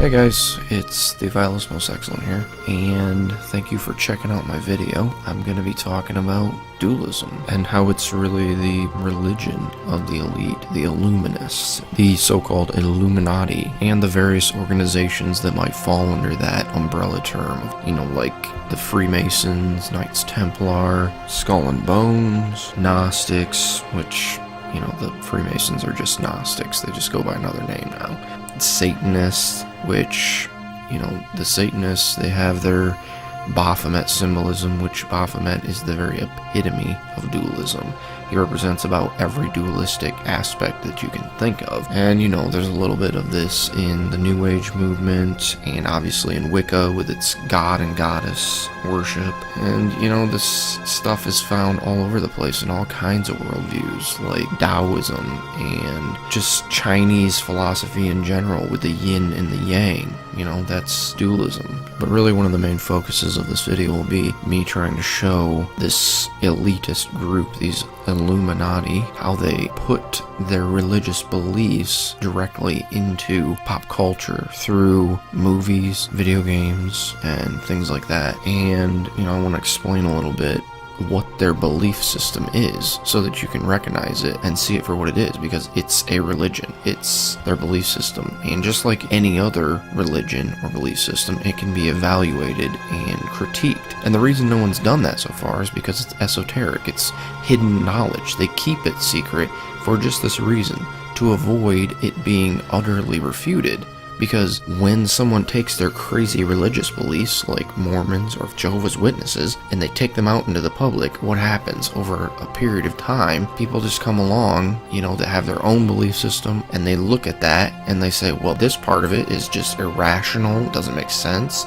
Hey guys, it's the Vilest Most Excellent here, and thank you for checking out my video. I'm going to be talking about dualism and how it's really the religion of the elite, the Illuminists, the so-called Illuminati, and the various organizations that might fall under that umbrella term. You know, like the Freemasons, Knights Templar, Skull and Bones, Gnostics, which, you know, the Freemasons are just Gnostics, they just go by another name now. Satanists, which, you know, the Satanists, they have their Baphomet symbolism, which Baphomet is the very epitome of dualism. He represents about every dualistic aspect that you can think of. And, you know, there's a little bit of this in the New Age movement, and obviously in Wicca with its god and goddess worship. And, you know, this stuff is found all over the place in all kinds of worldviews, like Taoism and just Chinese philosophy in general with the yin and the yang. You know, that's dualism. But really one of the main focuses of this video will be me trying to show this elitist group, these Illuminati, how they put their religious beliefs directly into pop culture through movies, video games, and things like that. And, you know, I want to explain a little bit what their belief system is so that you can recognize it and see it for what it is, because it's a religion. It's their belief system, and just like any other religion or belief system, it can be evaluated and critiqued. And the reason no one's done that so far is because it's esoteric. It's hidden knowledge. They keep it secret for just this reason, to avoid it being utterly refuted. Because when someone takes their crazy religious beliefs, like Mormons or Jehovah's Witnesses, and they take them out into the public, what happens? Over a period of time, people just come along, you know, that have their own belief system, and they look at that, and they say, well, this part of it is just irrational, doesn't make sense.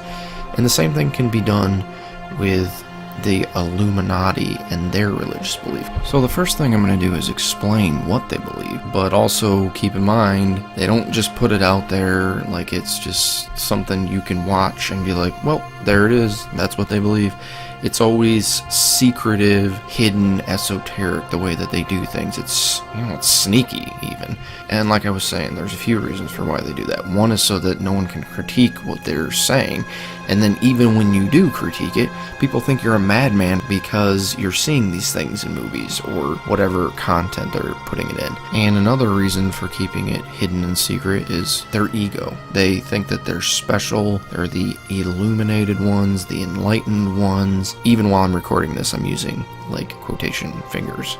And the same thing can be done with the Illuminati and their religious belief. So the first thing I'm going to do is explain what they believe, but also keep in mind, they don't just put it out there like it's just something you can watch and be like, well, there it is, that's what they believe. It's always secretive, hidden, esoteric, the way that they do things. It's, you know, it's sneaky even. And like I was saying, there's a few reasons for why they do that. One is so that no one can critique what they're saying. And then even when you do critique it, people think you're a madman because you're seeing these things in movies or whatever content they're putting it in. And another reason for keeping it hidden and secret is their ego. They think that they're special, they're the illuminated ones, the enlightened ones. Even while I'm recording this, I'm using like quotation fingers.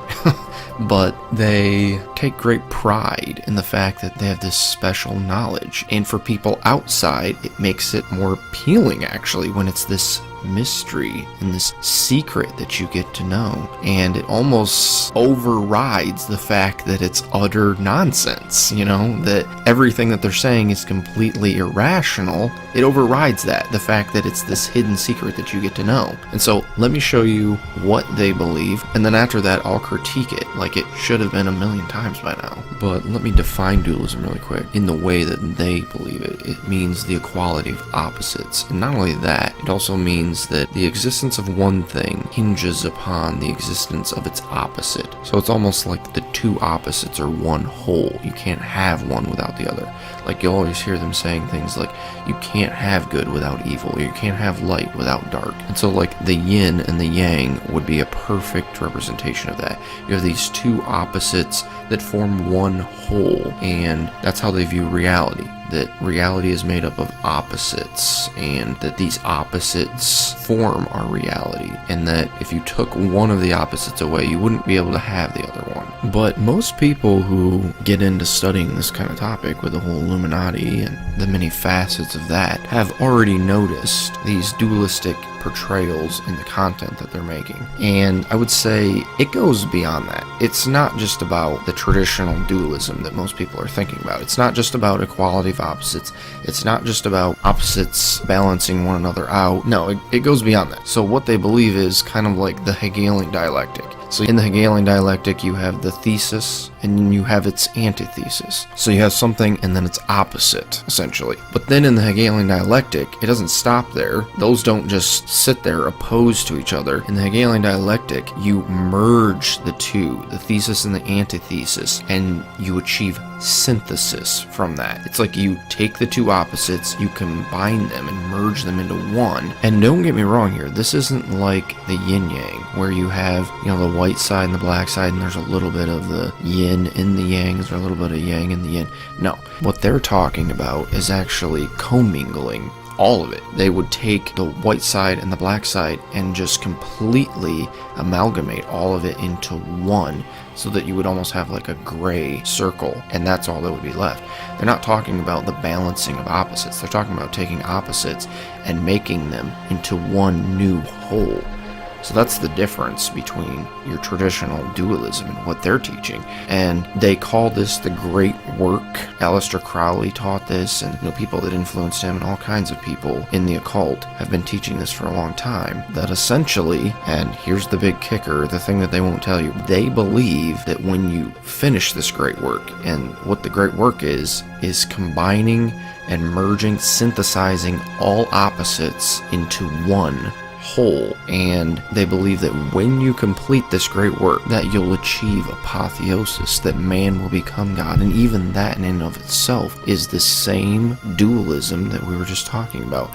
But they take great pride in the fact that they have this special knowledge. And for people outside, it makes it more appealing actually when it's this mystery and this secret that you get to know, and it almost overrides the fact that it's utter nonsense, you know, that everything that they're saying is completely irrational. It overrides that, the fact that it's this hidden secret that you get to know. And so let me show you what they believe, and then after that I'll critique it like it should have been a million times by now. But let me define dualism really quick. In the way that they believe it, it means the equality of opposites, and not only that, it also means that the existence of one thing hinges upon the existence of its opposite. So it's almost like the two opposites are one whole. You can't have one without the other. Like you'll always hear them saying things like, you can't have good without evil, or you can't have light without dark. And so like the yin and the yang would be a perfect representation of that. You have these two opposites that form one whole, and that's how they view reality. That reality is made up of opposites, and that these opposites form our reality, and that if you took one of the opposites away, you wouldn't be able to have the other one. But most people who get into studying this kind of topic with the whole Illuminati and the many facets of that have already noticed these dualistic portrayals in the content that they're making. And I would say it goes beyond that. It's not just about the traditional dualism that most people are thinking about. It's not just about equality of opposites. It's not just about opposites balancing one another out. No, it goes beyond that. So what they believe is kind of like the Hegelian dialectic. So in the Hegelian dialectic, you have the thesis and then you have its antithesis. So you have something and then its opposite, essentially. But then in the Hegelian dialectic, it doesn't stop there. Those don't just sit there opposed to each other. In the Hegelian dialectic, you merge the two, the thesis and the antithesis, and you achieve synthesis from that. It's like you take the two opposites, you combine them and merge them into one. And don't get me wrong here, this isn't like the yin-yang, where you have, the white side and the black side, and there's a little bit of the yin in the yang, there's a little bit of yang in the yin. No, what they're talking about is actually commingling all of it. They would take the white side and the black side and just completely amalgamate all of it into one, so that you would almost have like a gray circle, and that's all that would be left. They're not talking about the balancing of opposites. They're talking about taking opposites and making them into one new whole. So that's the difference between your traditional dualism and what they're teaching. And they call this the Great Work. Aleister Crowley taught this, and people that influenced him and all kinds of people in the occult have been teaching this for a long time. That essentially, and here's the big kicker, the thing that they won't tell you, they believe that when you finish this great work, and what the great work is combining and merging, synthesizing all opposites into one whole. And they believe that when you complete this great work, that you'll achieve apotheosis, that man will become God. And even that in and of itself is the same dualism that we were just talking about.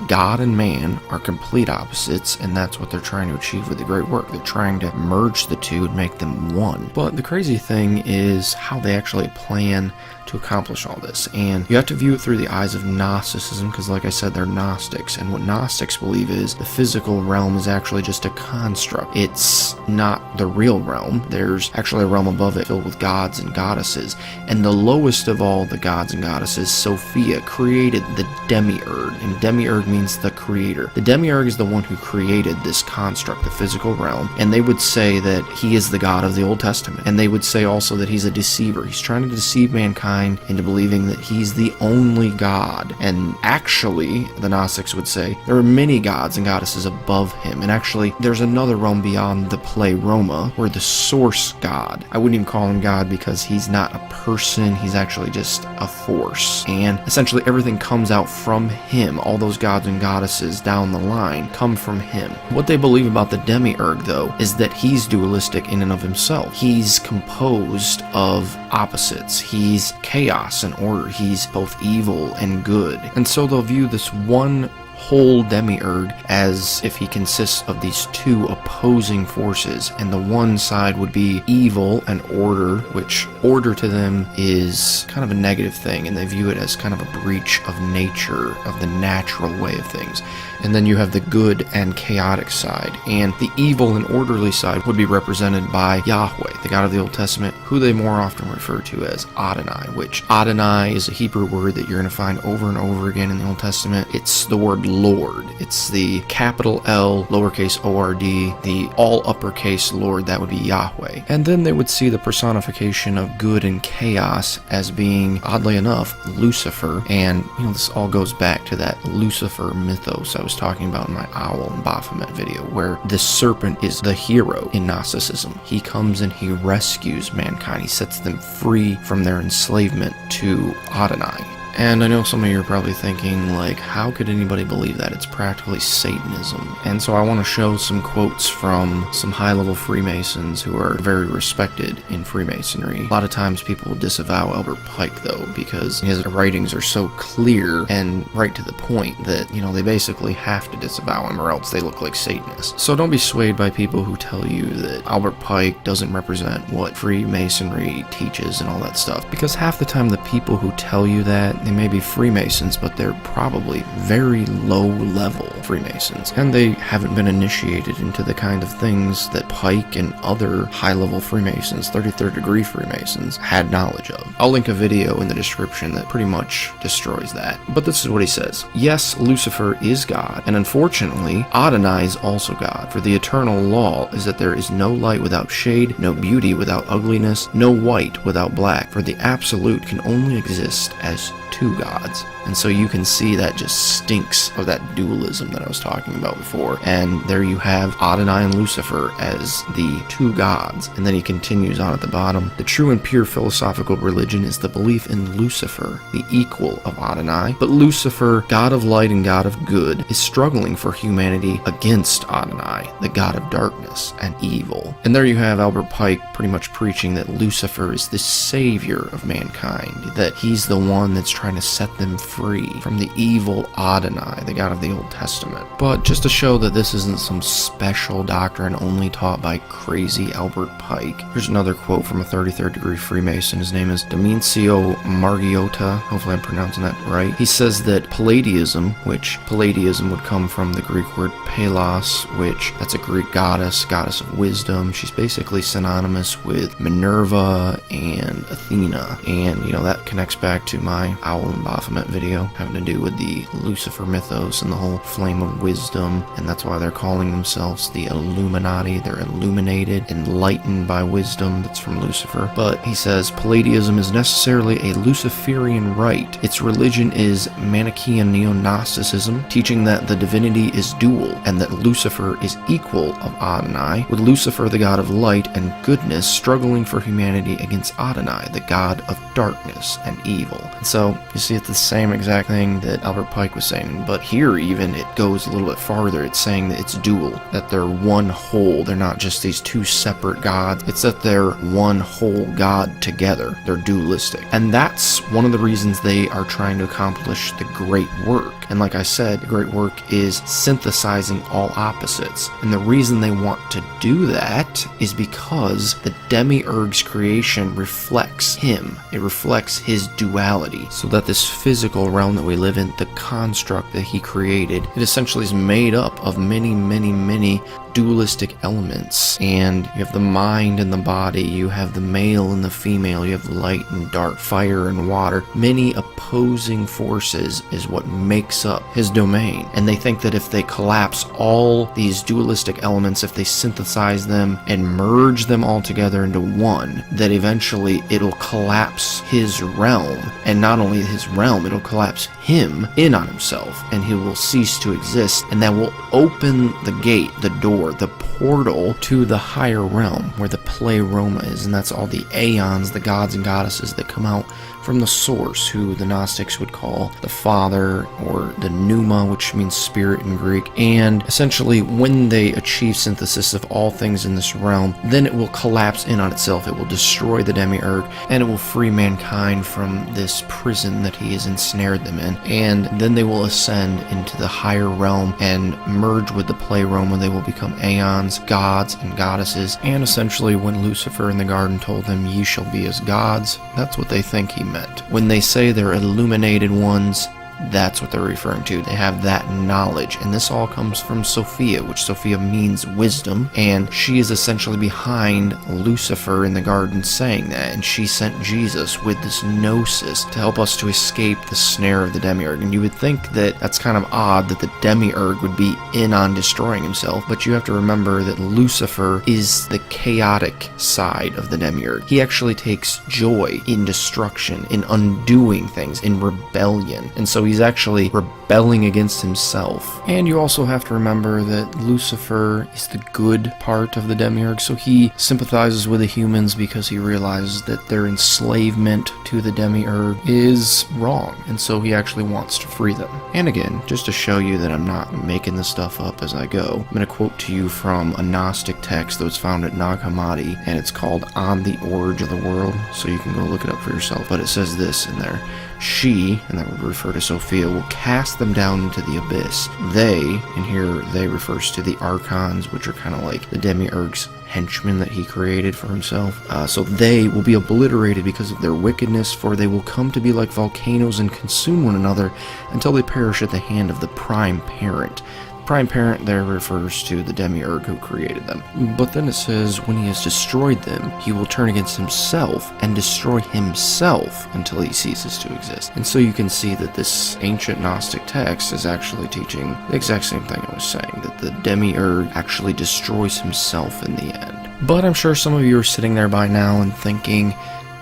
God and man are complete opposites, and that's what they're trying to achieve with the great work. They're trying to merge the two and make them one. But the crazy thing is how they actually plan to accomplish all this. And you have to view it through the eyes of Gnosticism, because like I said, they're Gnostics. And what Gnostics believe is the physical realm is actually just a construct. It's not the real realm. There's actually a realm above it filled with gods and goddesses. And the lowest of all the gods and goddesses, Sophia, created the demiurge. And demiurge means the creator. The demiurge is the one who created this construct, the physical realm. And they would say that he is the God of the Old Testament. And they would say also that he's a deceiver. He's trying to deceive mankind into believing that he's the only God. And actually, the Gnostics would say, there are many gods and goddesses above him. And actually, there's another realm beyond the pleroma, where the source God, I wouldn't even call him God because he's not a person, he's actually just a force. And essentially everything comes out from him. All those gods and goddesses down the line come from him. What they believe about the demiurge, though, is that he's dualistic in and of himself. He's composed of opposites. He's chaos and order. He's both evil and good. And so they'll view this one whole demiurge as if he consists of these two opposing forces, and the one side would be evil and order, which order to them is kind of a negative thing, and they view it as kind of a breach of nature, of the natural way of things. And then you have the good and chaotic side, and the evil and orderly side would be represented by Yahweh, the God of the Old Testament, who they more often refer to as Adonai, which Adonai is a Hebrew word that you're going to find over and over again in the Old Testament. It's the word Lord. It's the capital L, lowercase O-R-D, the all uppercase Lord, that would be Yahweh. And then they would see the personification of good and chaos as being, oddly enough, Lucifer. And, this all goes back to that Lucifer mythos I was talking about in my Owl and Baphomet video, where the serpent is the hero in Gnosticism. He comes and he rescues mankind. He sets them free from their enslavement to Adonai. And I know some of you are probably thinking, like, how could anybody believe that? It's practically Satanism. And so I want to show some quotes from some high-level Freemasons who are very respected in Freemasonry. A lot of times people will disavow Albert Pike, though, because his writings are so clear and right to the point that, they basically have to disavow him or else they look like Satanists. So don't be swayed by people who tell you that Albert Pike doesn't represent what Freemasonry teaches and all that stuff. Because half the time the people who tell you that, they may be Freemasons, but they're probably very low-level Freemasons, and they haven't been initiated into the kind of things that Pike and other high-level Freemasons, 33rd degree Freemasons, had knowledge of. I'll link a video in the description that pretty much destroys that. But this is what he says. Yes, Lucifer is God, and unfortunately, Adonai is also God, for the eternal law is that there is no light without shade, no beauty without ugliness, no white without black, for the absolute can only exist as two gods. And so you can see that just stinks of that dualism that I was talking about before. And there you have Adonai and Lucifer as the two gods. And then he continues on at the bottom. The true and pure philosophical religion is the belief in Lucifer, the equal of Adonai. But Lucifer, god of light and god of good, is struggling for humanity against Adonai, the god of darkness and evil. And there you have Albert Pike pretty much preaching that Lucifer is the savior of mankind, that he's the one that's trying to set them free from the evil Adonai, the god of the Old Testament. But just to show that this isn't some special doctrine only taught by crazy Albert Pike, here's another quote from a 33rd degree Freemason. His name is Domincio Margiotta. Hopefully I'm pronouncing that right. He says that Palladiism, which Palladiism would come from the Greek word Palos, which that's a Greek goddess of wisdom. She's basically synonymous with Minerva and Athena. And, you know, that connects back to my Owl and Baphomet video having to do with the Lucifer mythos and the whole flame of wisdom. And that's why they're calling themselves the Illuminati. They're illuminated, enlightened by wisdom that's from Lucifer. But he says Palladiism is necessarily a Luciferian rite. Its religion is Manichaean neo-Gnosticism, teaching that the divinity is dual and that Lucifer is equal of Adonai, with Lucifer, the god of light and goodness, struggling for humanity against Adonai, the god of darkness and evil. And so you see it's the same exact thing that Albert Pike was saying, but here even it goes a little bit farther. It's saying that it's dual, that they're one whole. They're not just these two separate gods. It's that they're one whole god together. They're dualistic. And that's one of the reasons they are trying to accomplish the great work. And like I said, the great work is synthesizing all opposites. And the reason they want to do that is because the demiurge's creation reflects him. It reflects his duality. So that this physical realm that we live in, the construct that he created, it essentially is made up of many, many, many dualistic elements. And you have the mind and the body, you have the male and the female, you have light and dark, fire and water. Many opposing forces is what makes up his domain. And they think that if they collapse all these dualistic elements, if they synthesize them and merge them all together into one, that eventually it'll collapse his realm. And not only his realm, it'll collapse him in on himself, and he will cease to exist. And that will open the gate, the door, the portal to the higher realm where the pleroma is. And that's all the aeons, the gods and goddesses that come out from the source, who the Gnostics would call the Father, or the Pneuma, which means spirit in Greek. And essentially, when they achieve synthesis of all things in this realm, then it will collapse in on itself. It will destroy the demiurge, and it will free mankind from this prison that he has ensnared them in. And then they will ascend into the higher realm and merge with the pleroma. They will become aeons, gods and goddesses. And essentially, when Lucifer in the garden told them, "Ye shall be as gods," that's what they think he meant. When they say they're illuminated ones, that's what they're referring to. They have that knowledge. And this all comes from Sophia, which Sophia means wisdom. And she is essentially behind Lucifer in the garden saying that. And she sent Jesus with this gnosis to help us to escape the snare of the demiurge. And you would think that that's kind of odd that the demiurge would be in on destroying himself. But you have to remember that Lucifer is the chaotic side of the demiurge. He actually takes joy in destruction, in undoing things, in rebellion. And so he's actually rebelling against himself. And you also have to remember that Lucifer is the good part of the demiurge, so he sympathizes with the humans because he realizes that their enslavement to the demiurge is wrong, and so he actually wants to free them. And again, just to show you that I'm not making this stuff up as I go, I'm going to quote to you from a Gnostic text that was found at Nag Hammadi, and it's called On the Origin of the World, so you can go look it up for yourself. But it says this in there: "She," and that would refer to Sophia, "will cast them down into the abyss. They," and here they refers to the archons, which are kind of like the demiurge's henchmen that he created for himself. So they will be obliterated because of their wickedness, for they will come to be like volcanoes and consume one another until they perish at the hand of the prime parent. Prime parent there refers to the demiurge who created them. But then it says, when he has destroyed them, he will turn against himself and destroy himself until he ceases to exist. And so you can see that this ancient Gnostic text is actually teaching the exact same thing I was saying, that the demiurge actually destroys himself in the end. But I'm sure some of you are sitting there by now and thinking,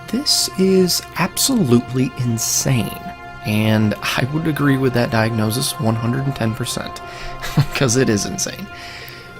this is absolutely insane. And I would agree with that diagnosis 110%, because it is insane.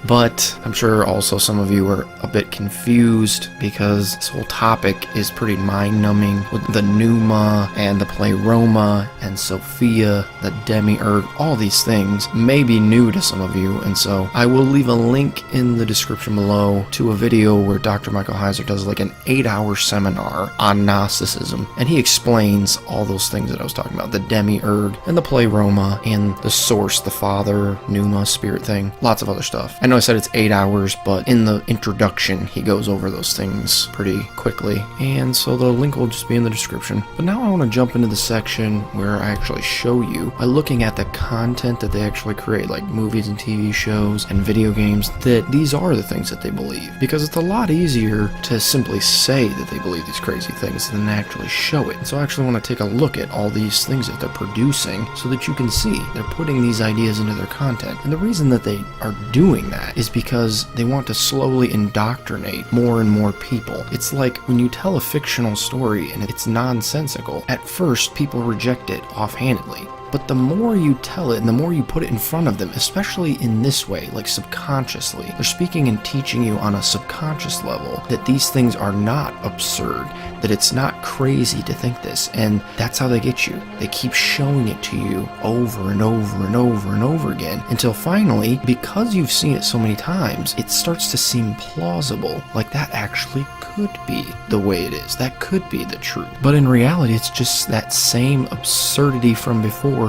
But I'm sure also some of you are a bit confused because this whole topic is pretty mind-numbing with the pneuma and the pleroma and Sophia, the demiurge. All these things may be new to some of you, and so I will leave a link in the description below to a video where Dr. Michael Heiser does like an 8-hour seminar on Gnosticism, and he explains all those things that I was talking about, the demiurge and the pleroma and the source, the father, pneuma, spirit thing, lots of other stuff. I know I said it's 8 hours, but in the introduction he goes over those things pretty quickly, and so the link will just be in the description. But now I want to jump into the section where I actually show you, by looking at the content that they actually create, like movies and TV shows and video games, that these are the things that they believe. Because it's a lot easier to simply say that they believe these crazy things than actually show it. So I actually want to take a look at all these things that they're producing so that you can see they're putting these ideas into their content. And the reason that they are doing that is because they want to slowly indoctrinate more and more people. It's like when you tell a fictional story and it's nonsensical, at first people reject it offhandedly. But the more you tell it and the more you put it in front of them, especially in this way, like subconsciously, they're speaking and teaching you on a subconscious level that these things are not absurd, that it's not crazy to think this, and that's how they get you. They keep showing it to you over and over and over and over again, until finally, because you've seen it so many times, it starts to seem plausible, like that actually could be the way it is. That could be the truth. But in reality, it's just that same absurdity from before.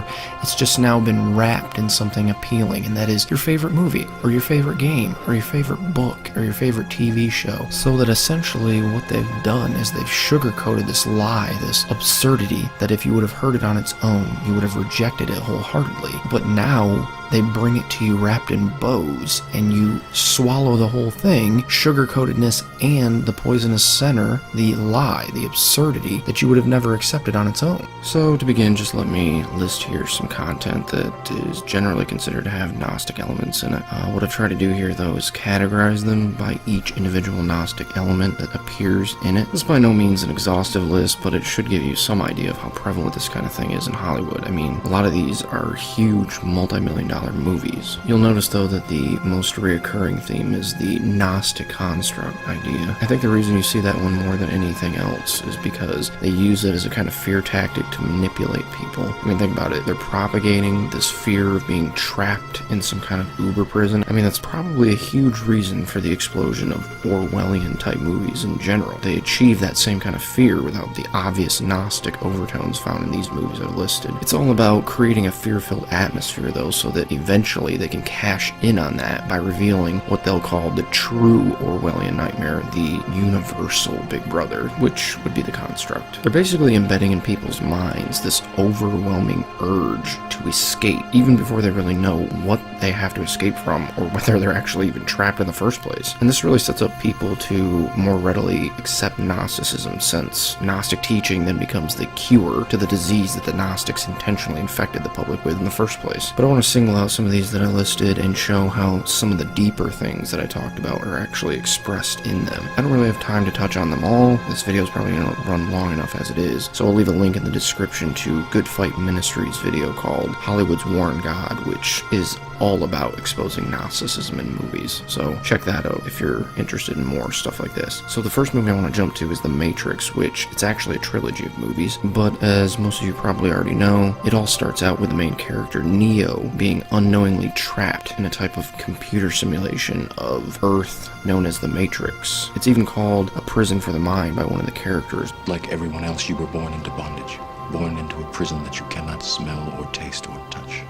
It's just now been wrapped in something appealing, and that is your favorite movie, or your favorite game, or your favorite book, or your favorite TV show. So that essentially what they've done is they've sugarcoated this lie, this absurdity, that if you would have heard it on its own, you would have rejected it wholeheartedly. But now they bring it to you wrapped in bows, and you swallow the whole thing, sugar-coatedness and the poisonous center, the lie, the absurdity that you would have never accepted on its own. So to begin, just let me list here some content that is generally considered to have Gnostic elements in it. What I've tried to do here, though, is categorize them by each individual Gnostic element that appears in it. This is by no means an exhaustive list, but it should give you some idea of how prevalent this kind of thing is in Hollywood. I mean, a lot of these are huge, multi-million-dollar movies. You'll notice, though, that the most reoccurring theme is the Gnostic construct idea. I think the reason you see that one more than anything else is because they use it as a kind of fear tactic to manipulate people. I mean, think about it. They're propagating this fear of being trapped in some kind of uber prison. I mean, that's probably a huge reason for the explosion of Orwellian-type movies in general. They achieve that same kind of fear without the obvious Gnostic overtones found in these movies I've listed. It's all about creating a fear-filled atmosphere, though, so that eventually they can cash in on that by revealing what they'll call the true Orwellian nightmare, the universal Big Brother, which would be the construct. They're basically embedding in people's minds this overwhelming urge to escape, even before they really know what they have to escape from or whether they're actually even trapped in the first place. And this really sets up people to more readily accept Gnosticism, since Gnostic teaching then becomes the cure to the disease that the Gnostics intentionally infected the public with in the first place. But I want to single out some of these that I listed and show how some of the deeper things that I talked about are actually expressed in them. I don't really have time to touch on them all. This video is probably going to run long enough as it is, so I'll leave a link in the description to Good Fight Ministries video called Hollywood's War on God, which is all about exposing Gnosticism in movies. So check that out if you're interested in more stuff like this. So the first movie I want to jump to is The Matrix, which it's actually a trilogy of movies, but as most of you probably already know, it all starts out with the main character Neo being unknowingly trapped in a type of computer simulation of Earth known as the Matrix. It's even called a prison for the mind by one of the characters. Like everyone else, you were born into bondage, born into a prison that you cannot smell or taste or touch.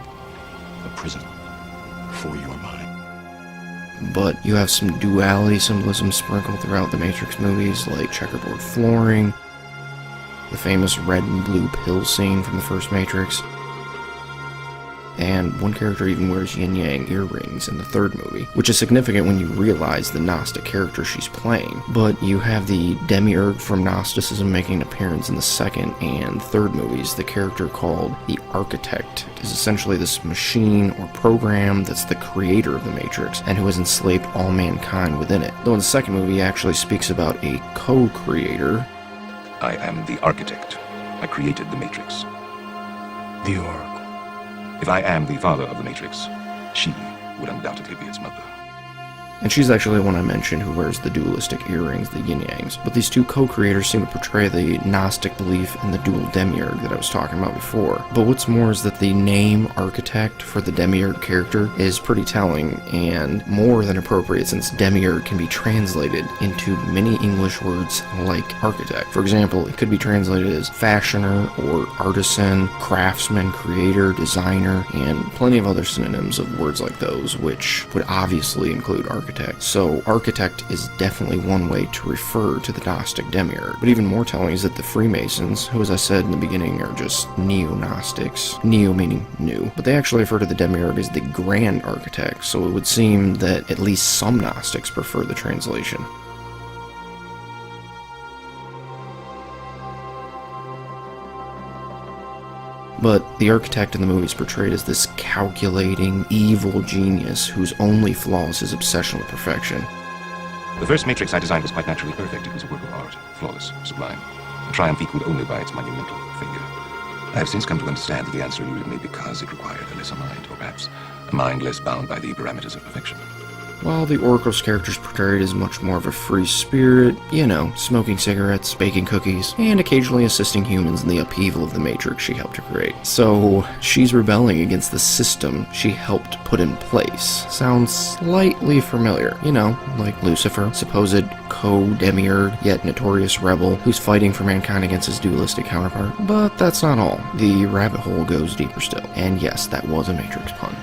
A prison for your mind. But you have some duality symbolism sprinkled throughout the Matrix movies, like checkerboard flooring, the famous red and blue pill scene from the first Matrix, and one character even wears yin-yang earrings in the third movie, which is significant when you realize the Gnostic character she's playing. But you have the demiurge from Gnosticism making an appearance in the second and third movies. The character called the Architect is essentially this machine or program that's the creator of the Matrix and who has enslaved all mankind within it. Though in the second movie he actually speaks about a co-creator. I am the architect. I created the Matrix. The Oracle. If I am the father of the Matrix, she would undoubtedly be its mother. And she's actually the one I mentioned who wears the dualistic earrings, the yin-yangs. But these two co-creators seem to portray the Gnostic belief in the dual demiurge that I was talking about before. But what's more is that the name architect for the demiurge character is pretty telling and more than appropriate, since demiurge can be translated into many English words like architect. For example, it could be translated as fashioner or artisan, craftsman, creator, designer, and plenty of other synonyms of words like those, which would obviously include architect. So architect is definitely one way to refer to the Gnostic demiurge. But even more telling is that the Freemasons, who as I said in the beginning are just neo-Gnostics, neo meaning new, but they actually refer to the demiurge as the grand architect, so it would seem that at least some Gnostics prefer the translation. But the architect in the movie is portrayed as this calculating, evil genius whose only flaw is his obsession with perfection. The first Matrix I designed was quite naturally perfect. It was a work of art, flawless, sublime, a triumph equaled only by its monumental failure. I have since come to understand that the answer eluded me because it required a lesser mind, or perhaps a mind less bound by the parameters of perfection. While the Oracle's character is portrayed as much more of a free spirit, you know, smoking cigarettes, baking cookies, and occasionally assisting humans in the upheaval of the Matrix she helped to create. So, she's rebelling against the system she helped put in place. Sounds slightly familiar, you know, like Lucifer, supposed co-demiurge, yet notorious rebel, who's fighting for mankind against his dualistic counterpart. But that's not all. The rabbit hole goes deeper still. And yes, that was a Matrix pun.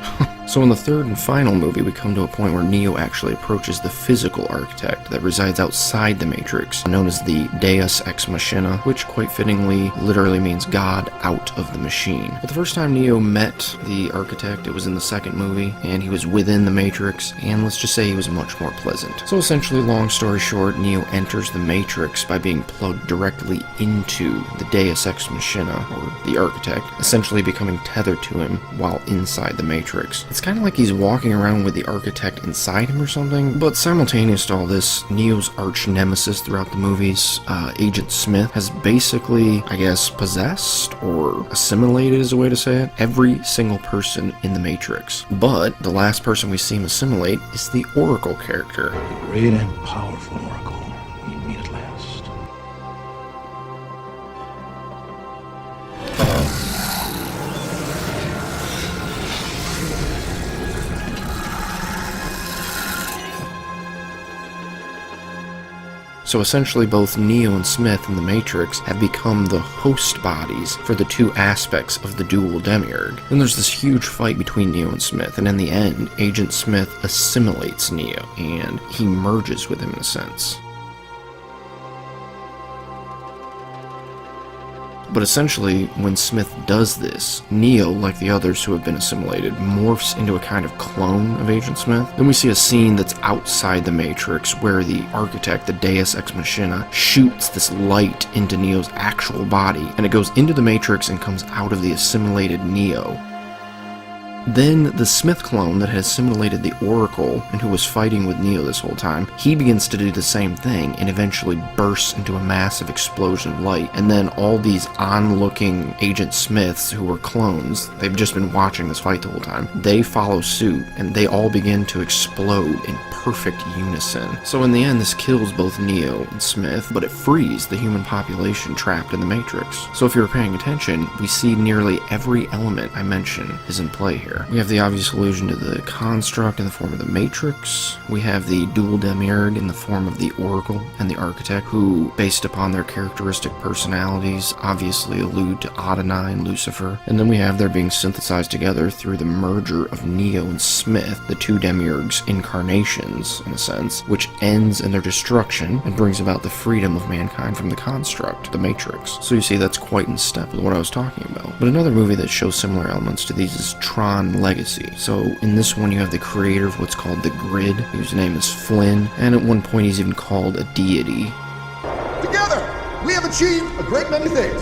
So in the third and final movie, we come to a point where Neo actually approaches the physical architect that resides outside the Matrix, known as the Deus Ex Machina, which quite fittingly literally means God out of the machine. But the first time Neo met the architect, it was in the second movie, and he was within the Matrix, and let's just say he was much more pleasant. So essentially, long story short, Neo enters the Matrix by being plugged directly into the Deus Ex Machina, or the architect, essentially becoming tethered to him while inside the Matrix. It's kind of like he's walking around with the architect inside him or something, but simultaneous to all this, Neo's arch nemesis throughout the movies, Agent Smith, has basically, I guess, possessed or assimilated is a way to say it, every single person in the Matrix. But the last person we see him assimilate is the Oracle character. The great and powerful Oracle. We meet at last. So essentially both Neo and Smith in the Matrix have become the host bodies for the two aspects of the dual demiurge. Then there's this huge fight between Neo and Smith, and in the end, Agent Smith assimilates Neo, and he merges with him in a sense. But essentially, when Smith does this, Neo, like the others who have been assimilated, morphs into a kind of clone of Agent Smith. Then we see a scene that's outside the Matrix where the architect, the Deus Ex Machina, shoots this light into Neo's actual body, and it goes into the Matrix and comes out of the assimilated Neo. Then the Smith clone that had assimilated the Oracle and who was fighting with Neo this whole time, he begins to do the same thing and eventually bursts into a massive explosion of light. And then all these onlooking Agent Smiths who were clones, they've just been watching this fight the whole time, they follow suit and they all begin to explode in perfect unison. So in the end, this kills both Neo and Smith, but it frees the human population trapped in the Matrix. So if you were paying attention, we see nearly every element I mentioned is in play here. We have the obvious allusion to the construct in the form of the Matrix. We have the dual demiurge in the form of the Oracle and the Architect, who, based upon their characteristic personalities, obviously allude to Adonai and Lucifer. And then we have their being synthesized together through the merger of Neo and Smith, the two demiurges' incarnations, in a sense, which ends in their destruction and brings about the freedom of mankind from the construct, the Matrix. So you see, that's quite in step with what I was talking about. But another movie that shows similar elements to these is Tron Legacy. So in this one, you have the creator of what's called the Grid, whose name is Flynn, and at one point he's even called a deity. Together, we have achieved a great many things.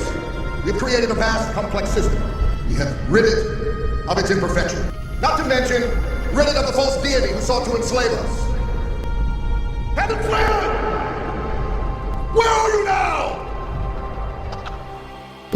We have created a vast, complex system. We have rid it of its imperfection. Not to mention, rid it of the false deity who sought to enslave us. Captain Flynn! Where are you now?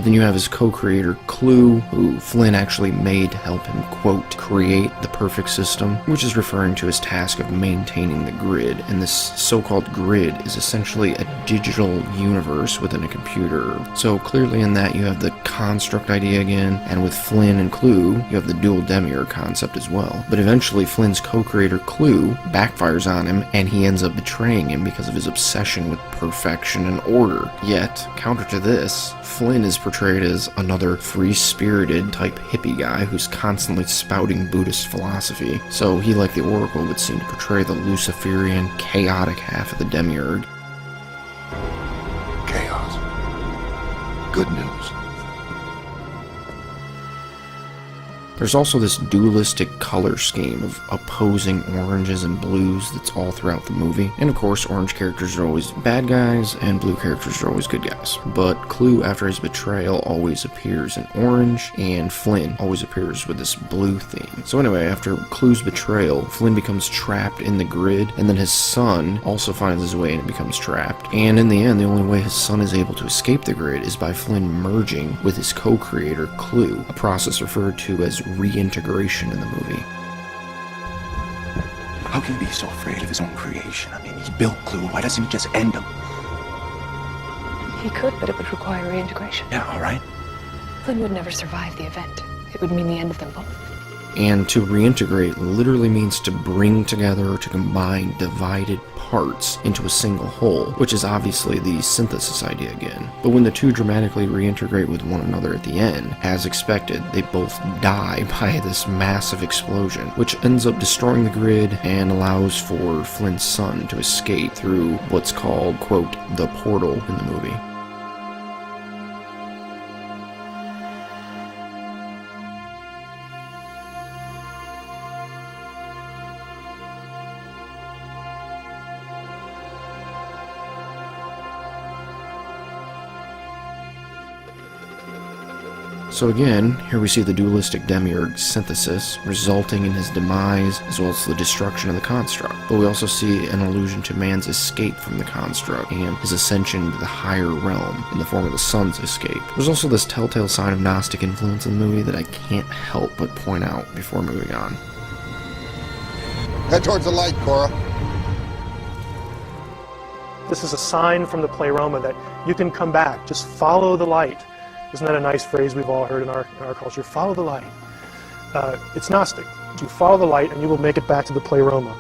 But then you have his co-creator, Clue, who Flynn actually made to help him, quote, create the perfect system, which is referring to his task of maintaining the grid. And this so-called grid is essentially a digital universe within a computer. So clearly in that you have the construct idea again, and with Flynn and Clue, you have the dual demiurge concept as well. But eventually Flynn's co-creator, Clue, backfires on him, and he ends up betraying him because of his obsession with perfection and order. Yet, counter to this, Flynn is portrayed as another free-spirited type hippie guy who's constantly spouting Buddhist philosophy. So he, like the Oracle, would seem to portray the Luciferian, chaotic half of the demiurge. Chaos. Good news. There's also this dualistic color scheme of opposing oranges and blues that's all throughout the movie. And of course, orange characters are always bad guys, and blue characters are always good guys. But Clue, after his betrayal, always appears in orange, and Flynn always appears with this blue theme. So anyway, after Clue's betrayal, Flynn becomes trapped in the grid, and then his son also finds his way and becomes trapped. And in the end, the only way his son is able to escape the grid is by Flynn merging with his co-creator, Clue, a process referred to as reintegration in the movie. How can he be so afraid of his own creation? I mean, he built Clue. Why doesn't he just end him? He could, but it would require reintegration. Yeah, all right. Flynn would never survive the event. It would mean the end of them both. And to reintegrate literally means to bring together or to combine divided parts into a single whole, which is obviously the synthesis idea again. But when the two dramatically reintegrate with one another at the end, as expected, they both die by this massive explosion, which ends up destroying the grid and allows for Flynn's son to escape through what's called, quote, the portal in the movie. So again, here we see the dualistic demiurge synthesis, resulting in his demise as well as the destruction of the construct. But we also see an allusion to man's escape from the construct and his ascension to the higher realm in the form of the sun's escape. There's also this telltale sign of Gnostic influence in the movie that I can't help but point out before moving on. Head towards the light, Cora. This is a sign from the pleroma that you can come back. Just follow the light. Isn't that a nice phrase we've all heard in our culture? Follow the light. It's Gnostic. You follow the light and you will make it back to the pleroma.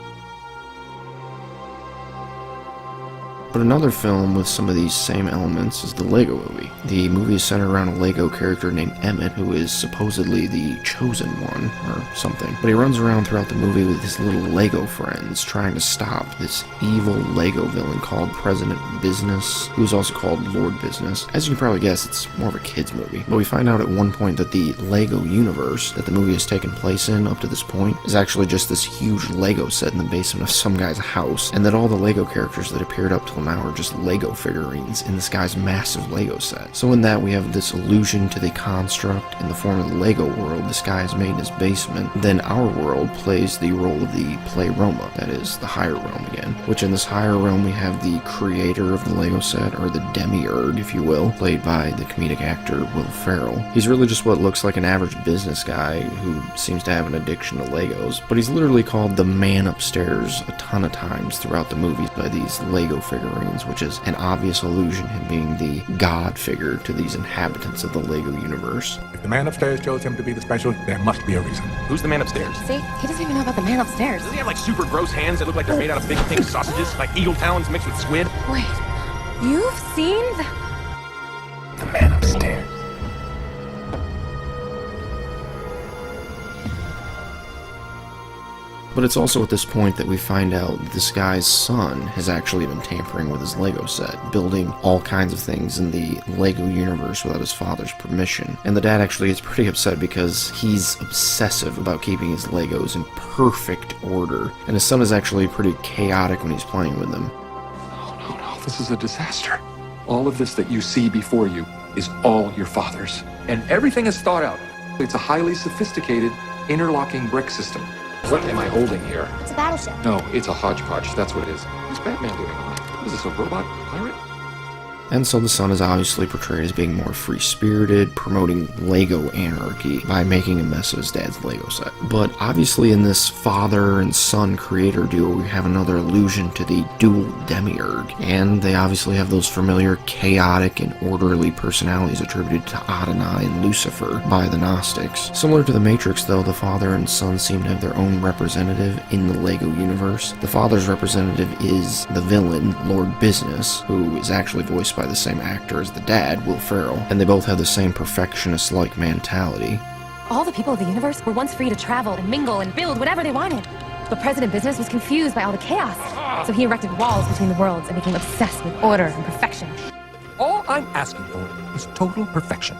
But another film with some of these same elements is the Lego Movie. The movie is centered around a Lego character named Emmett, who is supposedly the chosen one, or something. But he runs around throughout the movie with his little Lego friends, trying to stop this evil Lego villain called President Business, who's also called Lord Business. As you can probably guess, it's more of a kid's movie. But we find out at one point that the Lego universe that the movie has taken place in up to this point is actually just this huge Lego set in the basement of some guy's house, and that all the Lego characters that appeared up till now are just Lego figurines in this guy's massive Lego set. So in that we have this allusion to the construct in the form of the Lego world this guy has made in his basement. Then our world plays the role of the pleroma, that is, the higher realm again, which in this higher realm we have the creator of the Lego set, or the demiurge, if you will, played by the comedic actor Will Ferrell. He's really just what looks like an average business guy who seems to have an addiction to Legos, but he's literally called the man upstairs a ton of times throughout the movie by these Lego figurines, which is an obvious allusion to him being the god figure to these inhabitants of the Lego universe. If the man upstairs chose him to be the special, there must be a reason. Who's the man upstairs? See? He doesn't even know about the man upstairs. Does he have like super gross hands that look like they're made out of big pink sausages? Like eagle talons mixed with squid? Wait, you've seen The man upstairs. But it's also at this point that we find out that this guy's son has actually been tampering with his Lego set, building all kinds of things in the Lego universe without his father's permission. And the dad actually gets pretty upset because he's obsessive about keeping his Legos in perfect order, and his son is actually pretty chaotic when he's playing with them. No, this is a disaster. All of this that you see before you is all your father's. And everything is thought out. It's a highly sophisticated interlocking brick system. What am I holding here? It's a battleship. No, it's a hodgepodge. That's what it is. What's Batman doing on it? Is this a robot pirate? And so the son is obviously portrayed as being more free-spirited, promoting Lego anarchy by making a mess of his dad's Lego set. But obviously in this father and son creator duo, we have another allusion to the dual demiurge, and they obviously have those familiar chaotic and orderly personalities attributed to Adonai and Lucifer by the Gnostics. Similar to the Matrix though, the father and son seem to have their own representative in the Lego universe. The father's representative is the villain, Lord Business, who is actually voiced by the same actor as the dad, Will Ferrell, and they both have the same perfectionist-like mentality. All the people of the universe were once free to travel and mingle and build whatever they wanted. But President Business was confused by all the chaos, so he erected walls between the worlds and became obsessed with order and perfection. All I'm asking for is total perfection.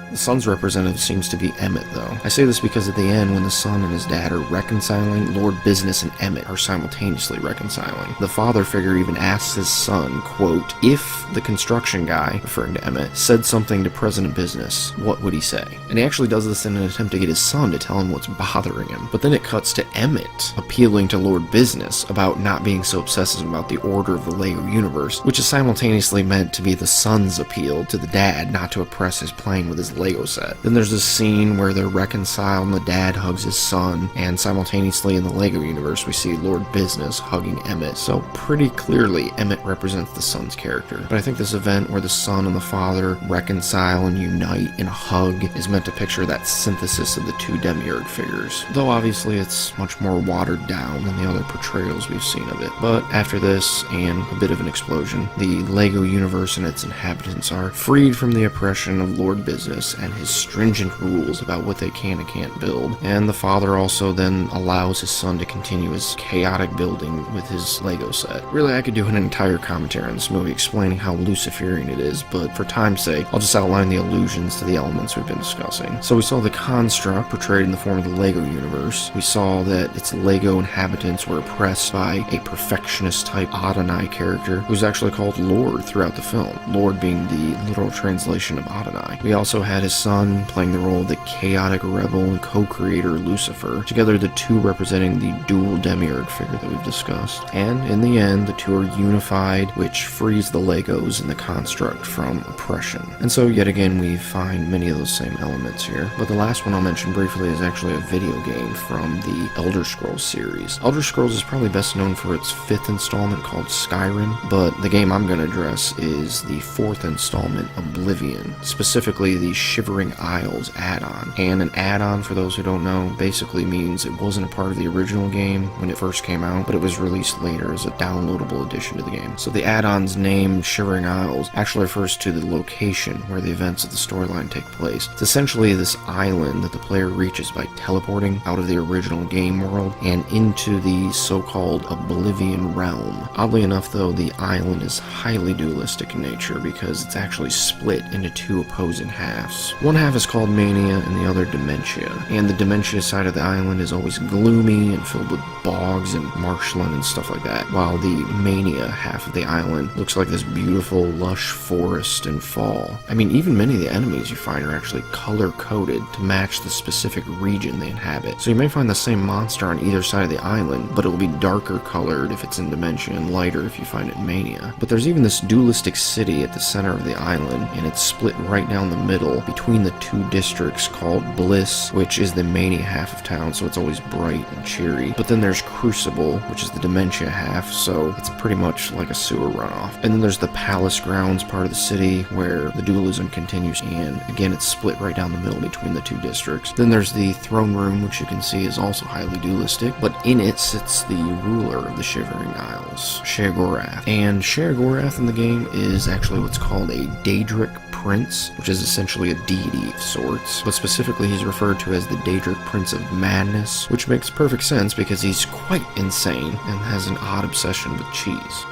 The son's representative seems to be Emmett, though. I say this because at the end, when the son and his dad are reconciling, Lord Business and Emmett are simultaneously reconciling. The father figure even asks his son, quote, if the construction guy, referring to Emmett, said something to President Business, what would he say? And he actually does this in an attempt to get his son to tell him what's bothering him. But then it cuts to Emmett appealing to Lord Business about not being so obsessive about the order of the Lego universe, which is simultaneously meant to be the son's appeal to the dad not to oppress his playing with his Lego set. Then there's this scene where they're reconciled and the dad hugs his son, and simultaneously in the Lego universe we see Lord Business hugging Emmett, so pretty clearly Emmett represents the son's character. But I think this event where the son and the father reconcile and unite in a hug is meant to picture that synthesis of the two demiurge figures, though obviously it's much more watered down than the other portrayals we've seen of it. But after this, and a bit of an explosion, the Lego universe and its inhabitants are freed from the oppression of Lord Business and his stringent rules about what they can and can't build, and the father also then allows his son to continue his chaotic building with his Lego set. Really, I could do an entire commentary on this movie explaining how Luciferian it is, but for time's sake, I'll just outline the allusions to the elements we've been discussing. So we saw the construct portrayed in the form of the Lego universe. We saw that its Lego inhabitants were oppressed by a perfectionist-type Adonai character who's actually called Lord throughout the film, Lord being the literal translation of Adonai. We also had his son playing the role of the chaotic rebel and co-creator Lucifer, together the two representing the dual demiurge figure that we've discussed. And in the end, the two are unified, which frees the Legos and the construct from oppression. And so yet again we find many of those same elements here. But the last one I'll mention briefly is actually a video game from the Elder Scrolls series. Elder Scrolls is probably best known for its 5th installment called Skyrim, but the game I'm going to address is the 4th installment, Oblivion, specifically the Shivering Isles add-on. And an add-on, for those who don't know, basically means it wasn't a part of the original game when it first came out, but it was released later as a downloadable addition to the game. So the add-on's name, Shivering Isles, actually refers to the location where the events of the storyline take place. It's essentially this island that the player reaches by teleporting out of the original game world and into the so-called Oblivion realm. Oddly enough, though, the island is highly dualistic in nature because it's actually split into two opposing halves. One half is called Mania and the other Dementia, and the Dementia side of the island is always gloomy and filled with bogs and marshland and stuff like that, while the Mania half of the island looks like this beautiful, lush forest in fall. I mean, even many of the enemies you find are actually color-coded to match the specific region they inhabit. So you may find the same monster on either side of the island, but it will be darker colored if it's in Dementia and lighter if you find it in Mania. But there's even this dualistic city at the center of the island, and it's split right down the middle between the two districts called Bliss, which is the Mania half of town, so it's always bright and cheery. But then there's Crucible, which is the Dementia half, so it's pretty much like a sewer runoff. And then there's the Palace Grounds part of the city, where the dualism continues, and again it's split right down the middle between the two districts. Then there's the Throne Room, which you can see is also highly dualistic, but in it sits the ruler of the Shivering Isles, Sheogorath. And Sheogorath in the game is actually what's called a Daedric Prince, which is essentially a deity of sorts, but specifically he's referred to as the Daedric Prince of Madness, which makes perfect sense because he's quite insane and has an odd obsession with cheese.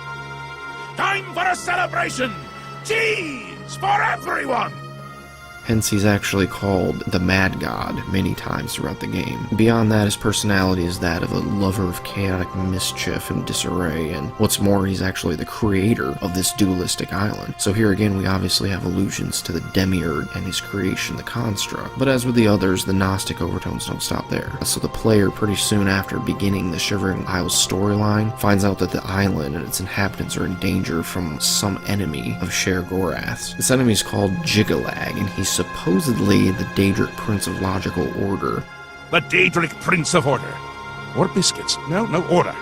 Time for a celebration! Cheese for everyone! Hence, he's actually called the Mad God many times throughout the game. Beyond that, his personality is that of a lover of chaotic mischief and disarray, and what's more, he's actually the creator of this dualistic island. So here again, we obviously have allusions to the demiurge and his creation, the construct. But as with the others, the Gnostic overtones don't stop there. So the player, pretty soon after beginning the Shivering Isles storyline, finds out that the island and its inhabitants are in danger from some enemy of Sheogorath's. This enemy is called Jiggalag, and he's supposedly the Daedric Prince of Logical Order. The Daedric Prince of Order. Or biscuits. No, order.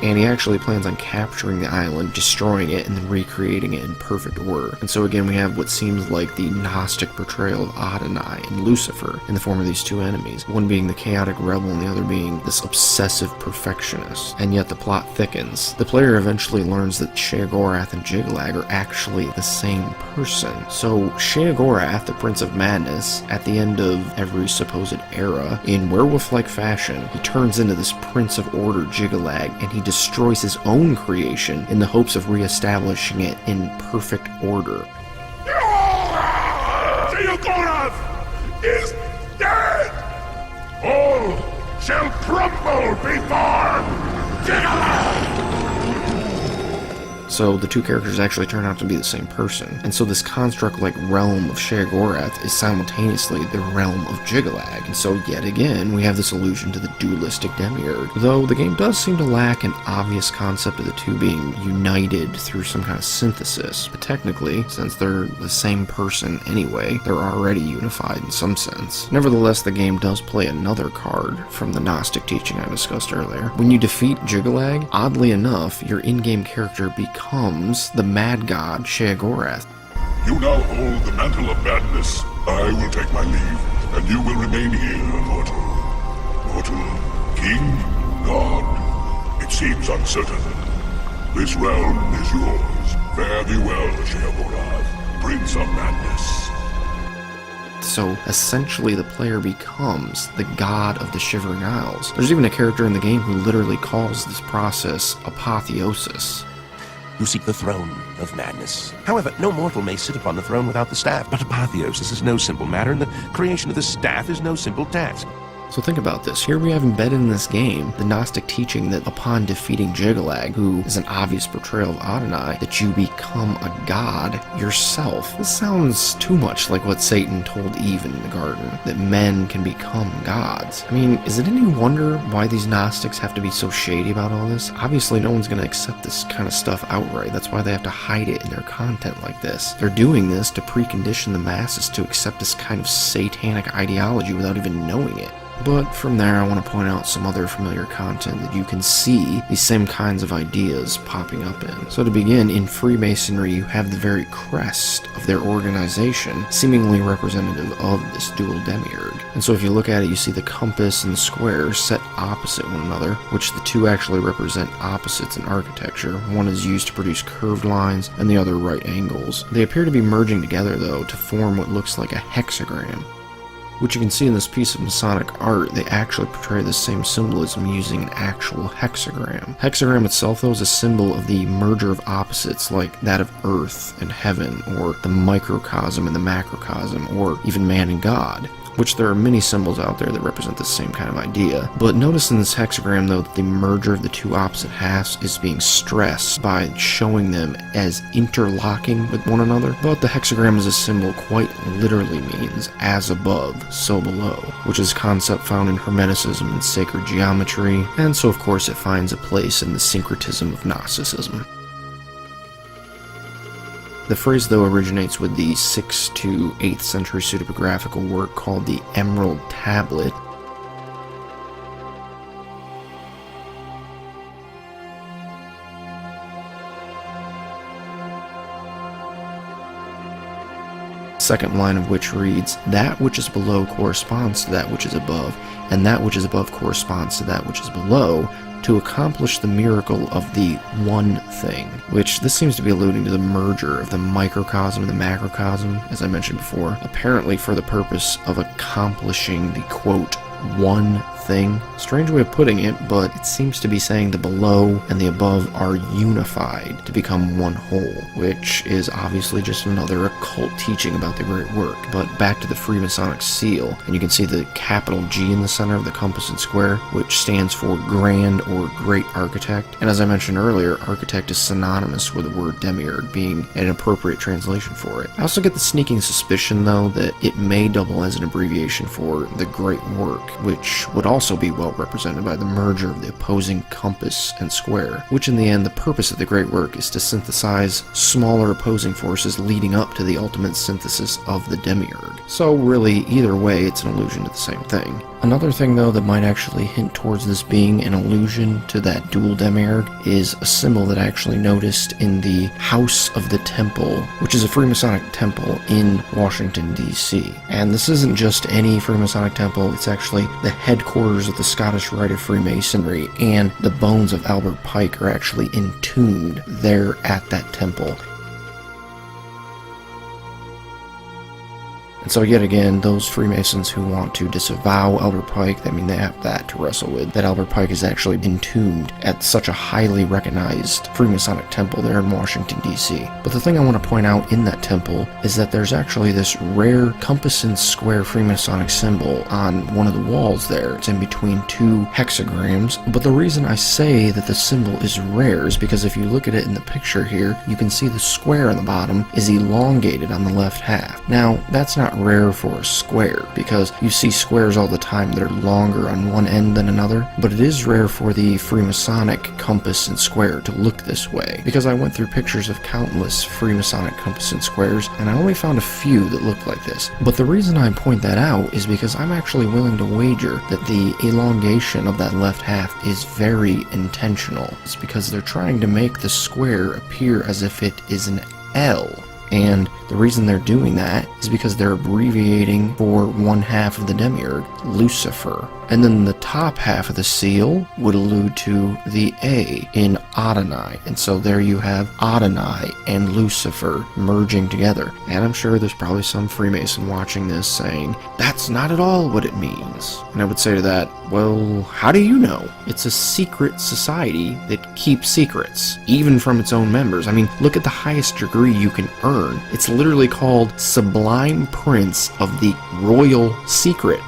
And he actually plans on capturing the island, destroying it, and then recreating it in perfect order. And so again, we have what seems like the Gnostic portrayal of Adonai and Lucifer in the form of these two enemies, one being the chaotic rebel and the other being this obsessive perfectionist. And yet the plot thickens. The player eventually learns that Sheogorath and Jiggalag are actually the same person. So Sheogorath, the Prince of Madness, at the end of every supposed era, in werewolf-like fashion, he turns into this Prince of Order Jiggalag, and he destroys his own creation in the hopes of re-establishing it in perfect order. Sheogorath is dead! All shall crumble before Jiggalag! So the two characters actually turn out to be the same person. And so this construct-like realm of Sheogorath is simultaneously the realm of Jiggalag. And so yet again, we have this allusion to the dualistic demiurge. Though the game does seem to lack an obvious concept of the two being united through some kind of synthesis. But technically, since they're the same person anyway, they're already unified in some sense. Nevertheless, the game does play another card from the Gnostic teaching I discussed earlier. When you defeat Jiggalag, oddly enough, your in-game character becomes the Mad God Sheogorath. You now hold the mantle of madness. I will take my leave, and you will remain here, mortal. Mortal, king, god. It seems uncertain. This realm is yours. Fare thee well, Sheogorath, Prince of Madness. So essentially the player becomes the god of the Shivering Isles. There's even a character in the game who literally calls this process apotheosis. You seek the throne of madness. However, no mortal may sit upon the throne without the staff. But apotheosis is no simple matter, and the creation of the staff is no simple task. So think about this. Here we have embedded in this game the Gnostic teaching that upon defeating Jiggalag, who is an obvious portrayal of Adonai, that you become a god yourself. This sounds too much like what Satan told Eve in the garden, that men can become gods. I mean, is it any wonder why these Gnostics have to be so shady about all this? Obviously, no one's going to accept this kind of stuff outright. That's why they have to hide it in their content like this. They're doing this to precondition the masses to accept this kind of satanic ideology without even knowing it. But from there, I want to point out some other familiar content that you can see these same kinds of ideas popping up in. So to begin, in Freemasonry, you have the very crest of their organization seemingly representative of this dual demiurge. And so if you look at it, you see the compass and the square set opposite one another, which the two actually represent opposites in architecture. One is used to produce curved lines, and the other right angles. They appear to be merging together, though, to form what looks like a hexagram. Which you can see in this piece of Masonic art, they actually portray the same symbolism using an actual hexagram. Hexagram itself, though, is a symbol of the merger of opposites like that of Earth and Heaven, or the microcosm and the macrocosm, or even man and God. Which there are many symbols out there that represent the same kind of idea. But notice in this hexagram, though, that the merger of the two opposite halves is being stressed by showing them as interlocking with one another. But the hexagram as a symbol quite literally means as above, so below, which is a concept found in Hermeticism and sacred geometry, and so of course it finds a place in the syncretism of Gnosticism. The phrase, though, originates with the 6th to 8th century pseudepigraphical work called the Emerald Tablet. Second line of which reads, "That which is below corresponds to that which is above, and that which is above corresponds to that which is below, to accomplish the miracle of the one thing," which this seems to be alluding to the merger of the microcosm and the macrocosm, as I mentioned before, apparently for the purpose of accomplishing the, quote, one thing. Strange way of putting it, but it seems to be saying the below and the above are unified to become one whole, which is obviously just another occult teaching about the great work. But back to the Freemasonic seal, and you can see the capital G in the center of the compass and square, which stands for Grand or Great Architect. And as I mentioned earlier, architect is synonymous with the word demiurge, being an appropriate translation for it. I also get the sneaking suspicion, though, that it may double as an abbreviation for the great work, which would also be well represented by the merger of the opposing compass and square, which in the end, the purpose of the great work is to synthesize smaller opposing forces leading up to the ultimate synthesis of the demiurge. So really, either way, it's an allusion to the same thing. Another thing, though, that might actually hint towards this being an allusion to that dual demiurge is a symbol that I actually noticed in the House of the Temple, which is a Freemasonic temple in Washington, D.C. And this isn't just any Freemasonic temple, it's actually the headquarters of the Scottish Rite of Freemasonry, and the bones of Albert Pike are actually entombed there at that temple. And so yet again, those Freemasons who want to disavow Albert Pike, I mean, they have that to wrestle with, that Albert Pike is actually entombed at such a highly recognized Freemasonic temple there in Washington, D.C. But the thing I want to point out in that temple is that there's actually this rare compass and square Freemasonic symbol on one of the walls there. It's in between two hexagrams. But the reason I say that the symbol is rare is because if you look at it in the picture here, you can see the square on the bottom is elongated on the left half. Now, that's not rare for a square, because you see squares all the time that are longer on one end than another, but it is rare for the Freemasonic compass and square to look this way, because I went through pictures of countless Freemasonic compass and squares, and I only found a few that looked like this. But the reason I point that out is because I'm actually willing to wager that the elongation of that left half is very intentional. It's because they're trying to make the square appear as if it is an L. And the reason they're doing that is because they're abbreviating for one half of the demiurge, Lucifer. And then the top half of the seal would allude to the A in Adonai. And so there you have Adonai and Lucifer merging together. And I'm sure there's probably some Freemason watching this saying, that's not at all what it means. And I would say to that, well, how do you know? It's a secret society that keeps secrets, even from its own members. I mean, look at the highest degree you can earn. It's literally called Sublime Prince of the Royal Secret.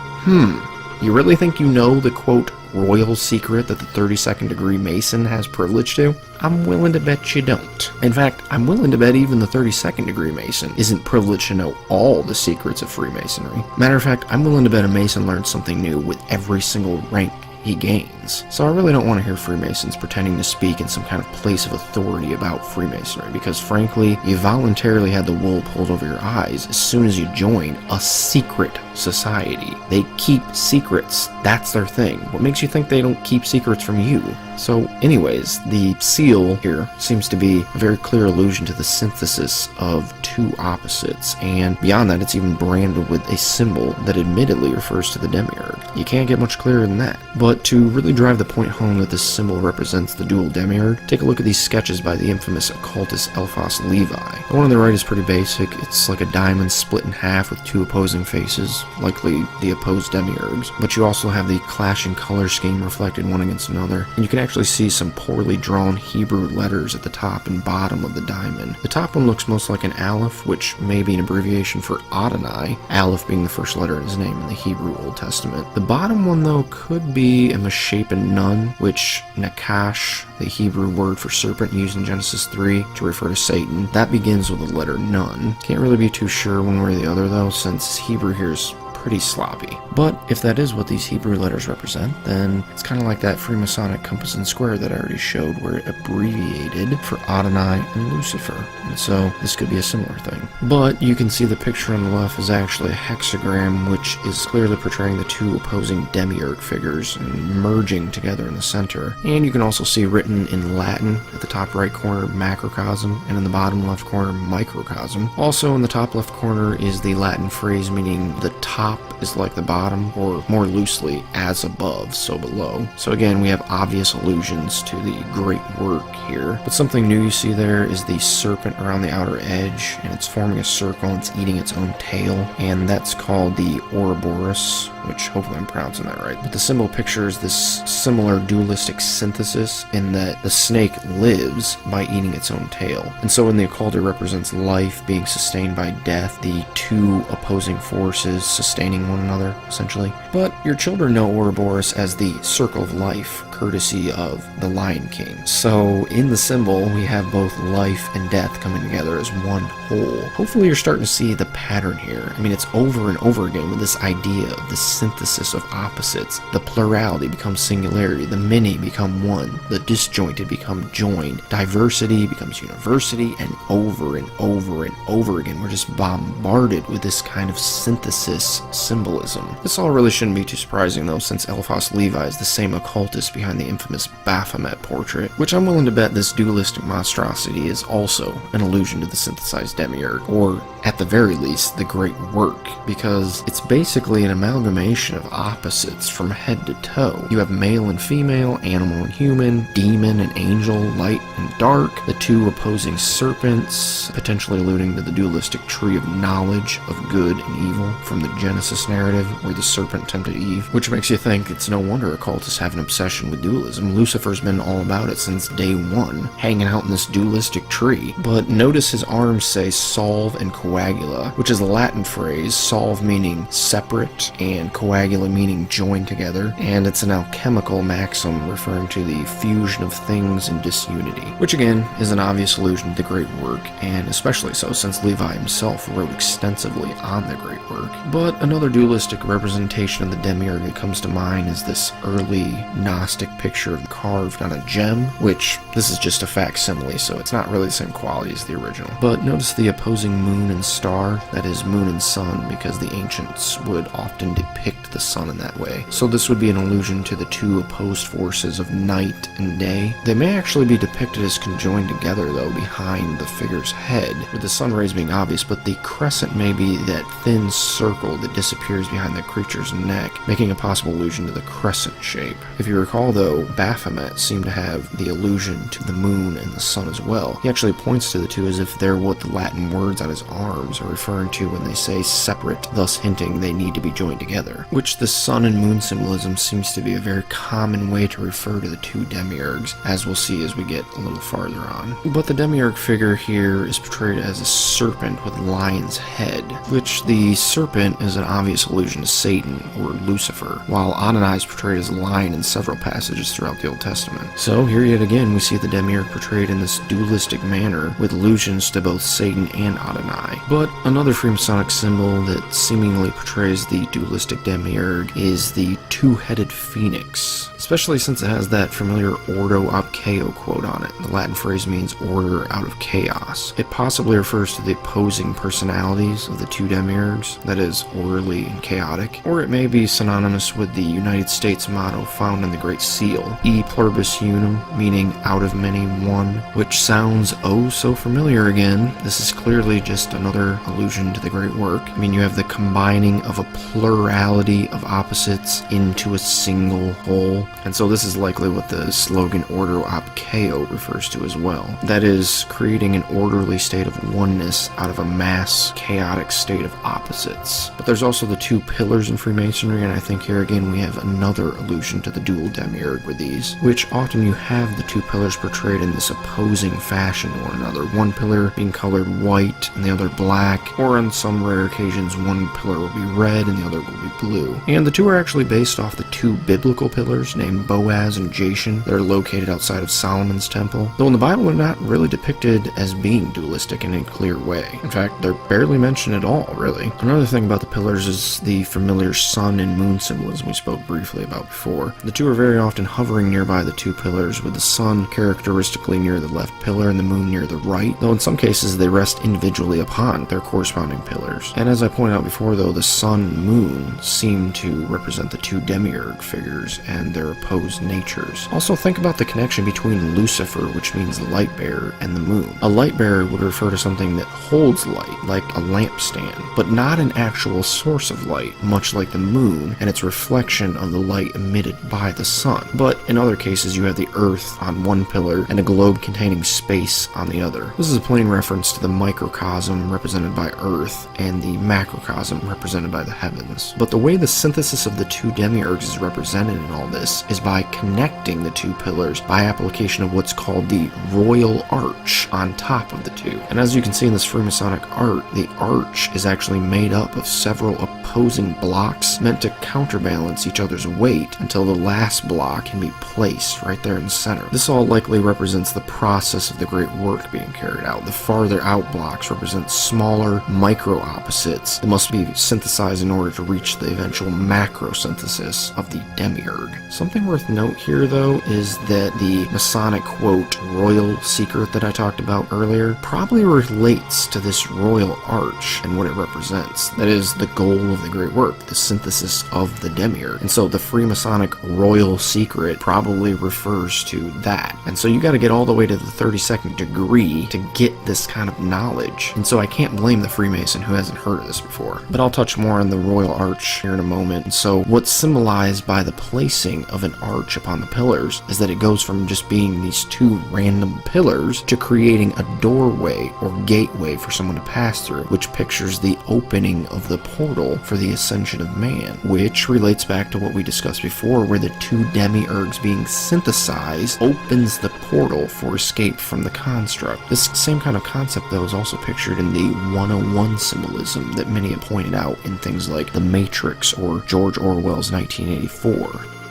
You really think you know the, quote, royal secret that the 32nd degree Mason has privilege to? I'm willing to bet you don't. In fact, I'm willing to bet even the 32nd degree Mason isn't privileged to know all the secrets of Freemasonry. Matter of fact, I'm willing to bet a Mason learns something new with every single rank he gains. So I really don't want to hear Freemasons pretending to speak in some kind of place of authority about Freemasonry, because frankly, you voluntarily had the wool pulled over your eyes as soon as you joined a secret society. They keep secrets. That's their thing. What makes you think they don't keep secrets from you? So anyways, the seal here seems to be a very clear allusion to the synthesis of two opposites, and beyond that, it's even branded with a symbol that admittedly refers to the demiurge. You can't get much clearer than that. But to really drive the point home that this symbol represents the dual demiurge, take a look at these sketches by the infamous occultist Eliphas Levi. The one on the right is pretty basic. It's like a diamond split in half with two opposing faces, likely the opposed demiurges. But you also have the clashing color scheme reflected one against another, and you can actually see some poorly drawn Hebrew letters at the top and bottom of the diamond. The top one looks most like an aleph, which may be an abbreviation for Adonai, aleph being the first letter in his name in the Hebrew Old Testament. The bottom one, though, could be a misshapen nun, which Nakash, the Hebrew word for serpent used in Genesis 3 to refer to Satan, that begins with the letter nun. Can't really be too sure one way or the other, though, since Hebrew here is pretty sloppy. But if that is what these Hebrew letters represent, then it's kind of like that Freemasonic compass and square that I already showed, where it abbreviated for Adonai and Lucifer. And so this could be a similar thing. But you can see the picture on the left is actually a hexagram, which is clearly portraying the two opposing demiurge figures and merging together in the center. And you can also see written in Latin at the top right corner, macrocosm, and in the bottom left corner, microcosm. Also in the top left corner is the Latin phrase meaning the top is like the bottom, or more loosely, as above, so below. So again, we have obvious allusions to the great work here. But something new you see there is the serpent around the outer edge, and it's forming a circle and it's eating its own tail, and that's called the Ouroboros, which hopefully I'm pronouncing that right. But the symbol pictures this similar dualistic synthesis in that the snake lives by eating its own tail. And so in the occult, it represents life being sustained by death, the two opposing forces sustaining one another, essentially. But your children know Ouroboros as the Circle of Life, courtesy of the Lion King. So in the symbol, we have both life and death coming together as one whole. Hopefully you're starting to see the pattern here. I mean, it's over and over again with this idea of the synthesis of opposites. The plurality becomes singularity, the many become one, the disjointed become joined, diversity becomes university, and over and over and over again, we're just bombarded with this kind of synthesis symbolism. This all really shouldn't be too surprising though, since Eliphas Levi is the same occultist behind the infamous Baphomet portrait, which I'm willing to bet this dualistic monstrosity is also an allusion to the synthesized demiurge, or at the very least, the Great Work, because it's basically an amalgamation of opposites from head to toe. You have male and female, animal and human, demon and angel, light and dark, the two opposing serpents, potentially alluding to the dualistic tree of knowledge of good and evil from the Genesis narrative where the serpent tempted Eve, which makes you think it's no wonder occultists have an obsession with dualism. Lucifer's been all about it since day one, hanging out in this dualistic tree. But notice his arms say solve and coagula, which is a Latin phrase, solve meaning separate and coagula meaning joined together, and it's an alchemical maxim referring to the fusion of things in disunity, which again is an obvious allusion to the Great Work, and especially so since Levi himself wrote extensively on the Great Work. But another dualistic representation of the demiurge that comes to mind is this early Gnostic picture carved on a gem, which this is just a facsimile, so it's not really the same quality as the original. But notice the opposing moon and star, that is moon and sun, because the ancients would often depict the sun in that way. So this would be an allusion to the two opposed forces of night and day. They may actually be depicted as conjoined together though behind the figure's head, with the sun rays being obvious, but the crescent may be that thin circle that disappears behind the creature's neck, making a possible allusion to the crescent shape. If you recall though, Baphomet seemed to have the allusion to the moon and the sun as well. He actually points to the two as if they're what the Latin words on his arms are referring to when they say separate, thus hinting they need to be joined together, which the sun and moon symbolism seems to be a very common way to refer to the two demiurges, as we'll see as we get a little farther on. But the demiurge figure here is portrayed as a serpent with a lion's head, which the serpent is an obvious allusion to Satan or Lucifer, while Adonai is portrayed as a lion in several passages throughout the Old Testament. So here yet again we see the demiurge portrayed in this dualistic manner with allusions to both Satan and Adonai. But another Freemasonic symbol that seemingly portrays the dualistic demiurge is the two-headed phoenix, especially since it has that familiar Ordo ab Chao quote on it. The Latin phrase means order out of chaos. It possibly refers to the opposing personalities of the two demiurges, that is, orderly and chaotic, or it may be synonymous with the United States motto found in the Great Seal, E pluribus unum, meaning out of many one, which sounds oh so familiar again. This is clearly just another allusion to the Great Work. I mean, you have the combining of a plurality of opposites into a single whole, and so this is likely what the slogan Ordo ab Chao refers to as well. That is, creating an orderly state of oneness out of a mass, chaotic state of opposites. But there's also the two pillars in Freemasonry, and I think here again we have another allusion to the dual demiurge with these, which often you have the two pillars portrayed in this opposing fashion to one another, one pillar being colored white and the other black, or on some rare occasions one pillar will be red and the other will be blue. And the two are actually based off the two biblical pillars named Boaz and Jashan that are located outside of Solomon's temple, though in the Bible they're not really depicted as being dualistic in a clear way. In fact, they're barely mentioned at all, really. Another thing about the pillars is the familiar sun and moon symbolism we spoke briefly about before. The two are very often hovering nearby the two pillars, with the sun characteristically near the left pillar and the moon near the right, though in some cases they rest individually upon their corresponding pillars. And as I pointed out before though, the sun and moon seem to represent the two demiurge figures and their opposed natures. Also think about the connection between Lucifer, which means light bearer, and the moon. A light bearer would refer to something that holds light, like a lampstand, but not an actual source of light, much like the moon and its reflection of the light emitted by the sun. front. But in other cases, you have the Earth on one pillar and a globe containing space on the other. This is a plain reference to the microcosm represented by Earth and the macrocosm represented by the heavens. But the way the synthesis of the two demiurges is represented in all this is by connecting the two pillars by application of what's called the royal arch on top of the two. And as you can see in this Freemasonic art, the arch is actually made up of several opposing blocks meant to counterbalance each other's weight until the last block can be placed right there in the center. This all likely represents the process of the great work being carried out. The farther out blocks represent smaller micro opposites that must be synthesized in order to reach the eventual macro synthesis of the demiurge. Something worth note here though is that the Masonic quote royal secret that I talked about earlier probably relates to this royal arch and what it represents. That is the goal of the great work, the synthesis of the demiurge. And so the Freemasonic royal secret probably refers to that. And so you got to get all the way to the 32nd degree to get this kind of knowledge. And so I can't blame the Freemason who hasn't heard of this before. But I'll touch more on the royal arch here in a moment. And so what's symbolized by the placing of an arch upon the pillars is that it goes from just being these two random pillars to creating a doorway or gateway for someone to pass through, which pictures the opening of the portal for the ascension of man, which relates back to what we discussed before, where the two demiurges being synthesized opens the portal for escape from the construct. This same kind of concept though is also pictured in the 101 symbolism that many have pointed out in things like The Matrix or George Orwell's 1984.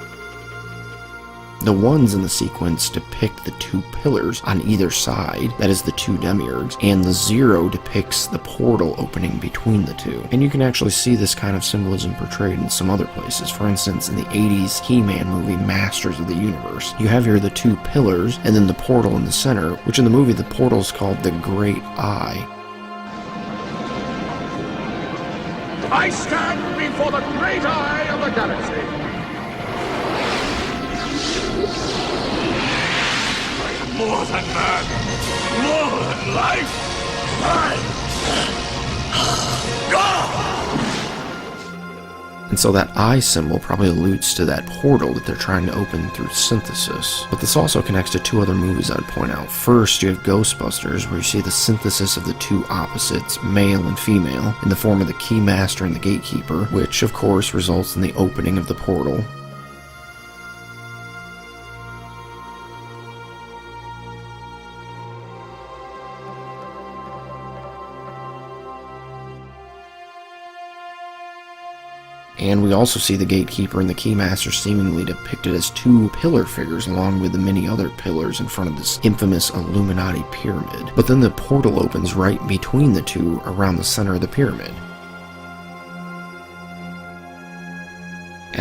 The ones in the sequence depict the two pillars on either side, that is the two demiurges, and the 0 depicts the portal opening between the two. And you can actually see this kind of symbolism portrayed in some other places. For instance, in the 80s He-Man movie Masters of the Universe, you have here the two pillars and then the portal in the center, which in the movie the portal is called the Great Eye. I stand before the great eye of the galaxy. More than man, more than life, And so that eye symbol probably alludes to that portal that they're trying to open through synthesis. But this also connects to two other movies I'd point out. First, you have Ghostbusters, where you see the synthesis of the two opposites, male and female, in the form of the Keymaster and the Gatekeeper, which of course results in the opening of the portal. And we also see the Gatekeeper and the Keymaster seemingly depicted as two pillar figures along with the many other pillars in front of this infamous Illuminati pyramid. But then the portal opens right between the two around the center of the pyramid.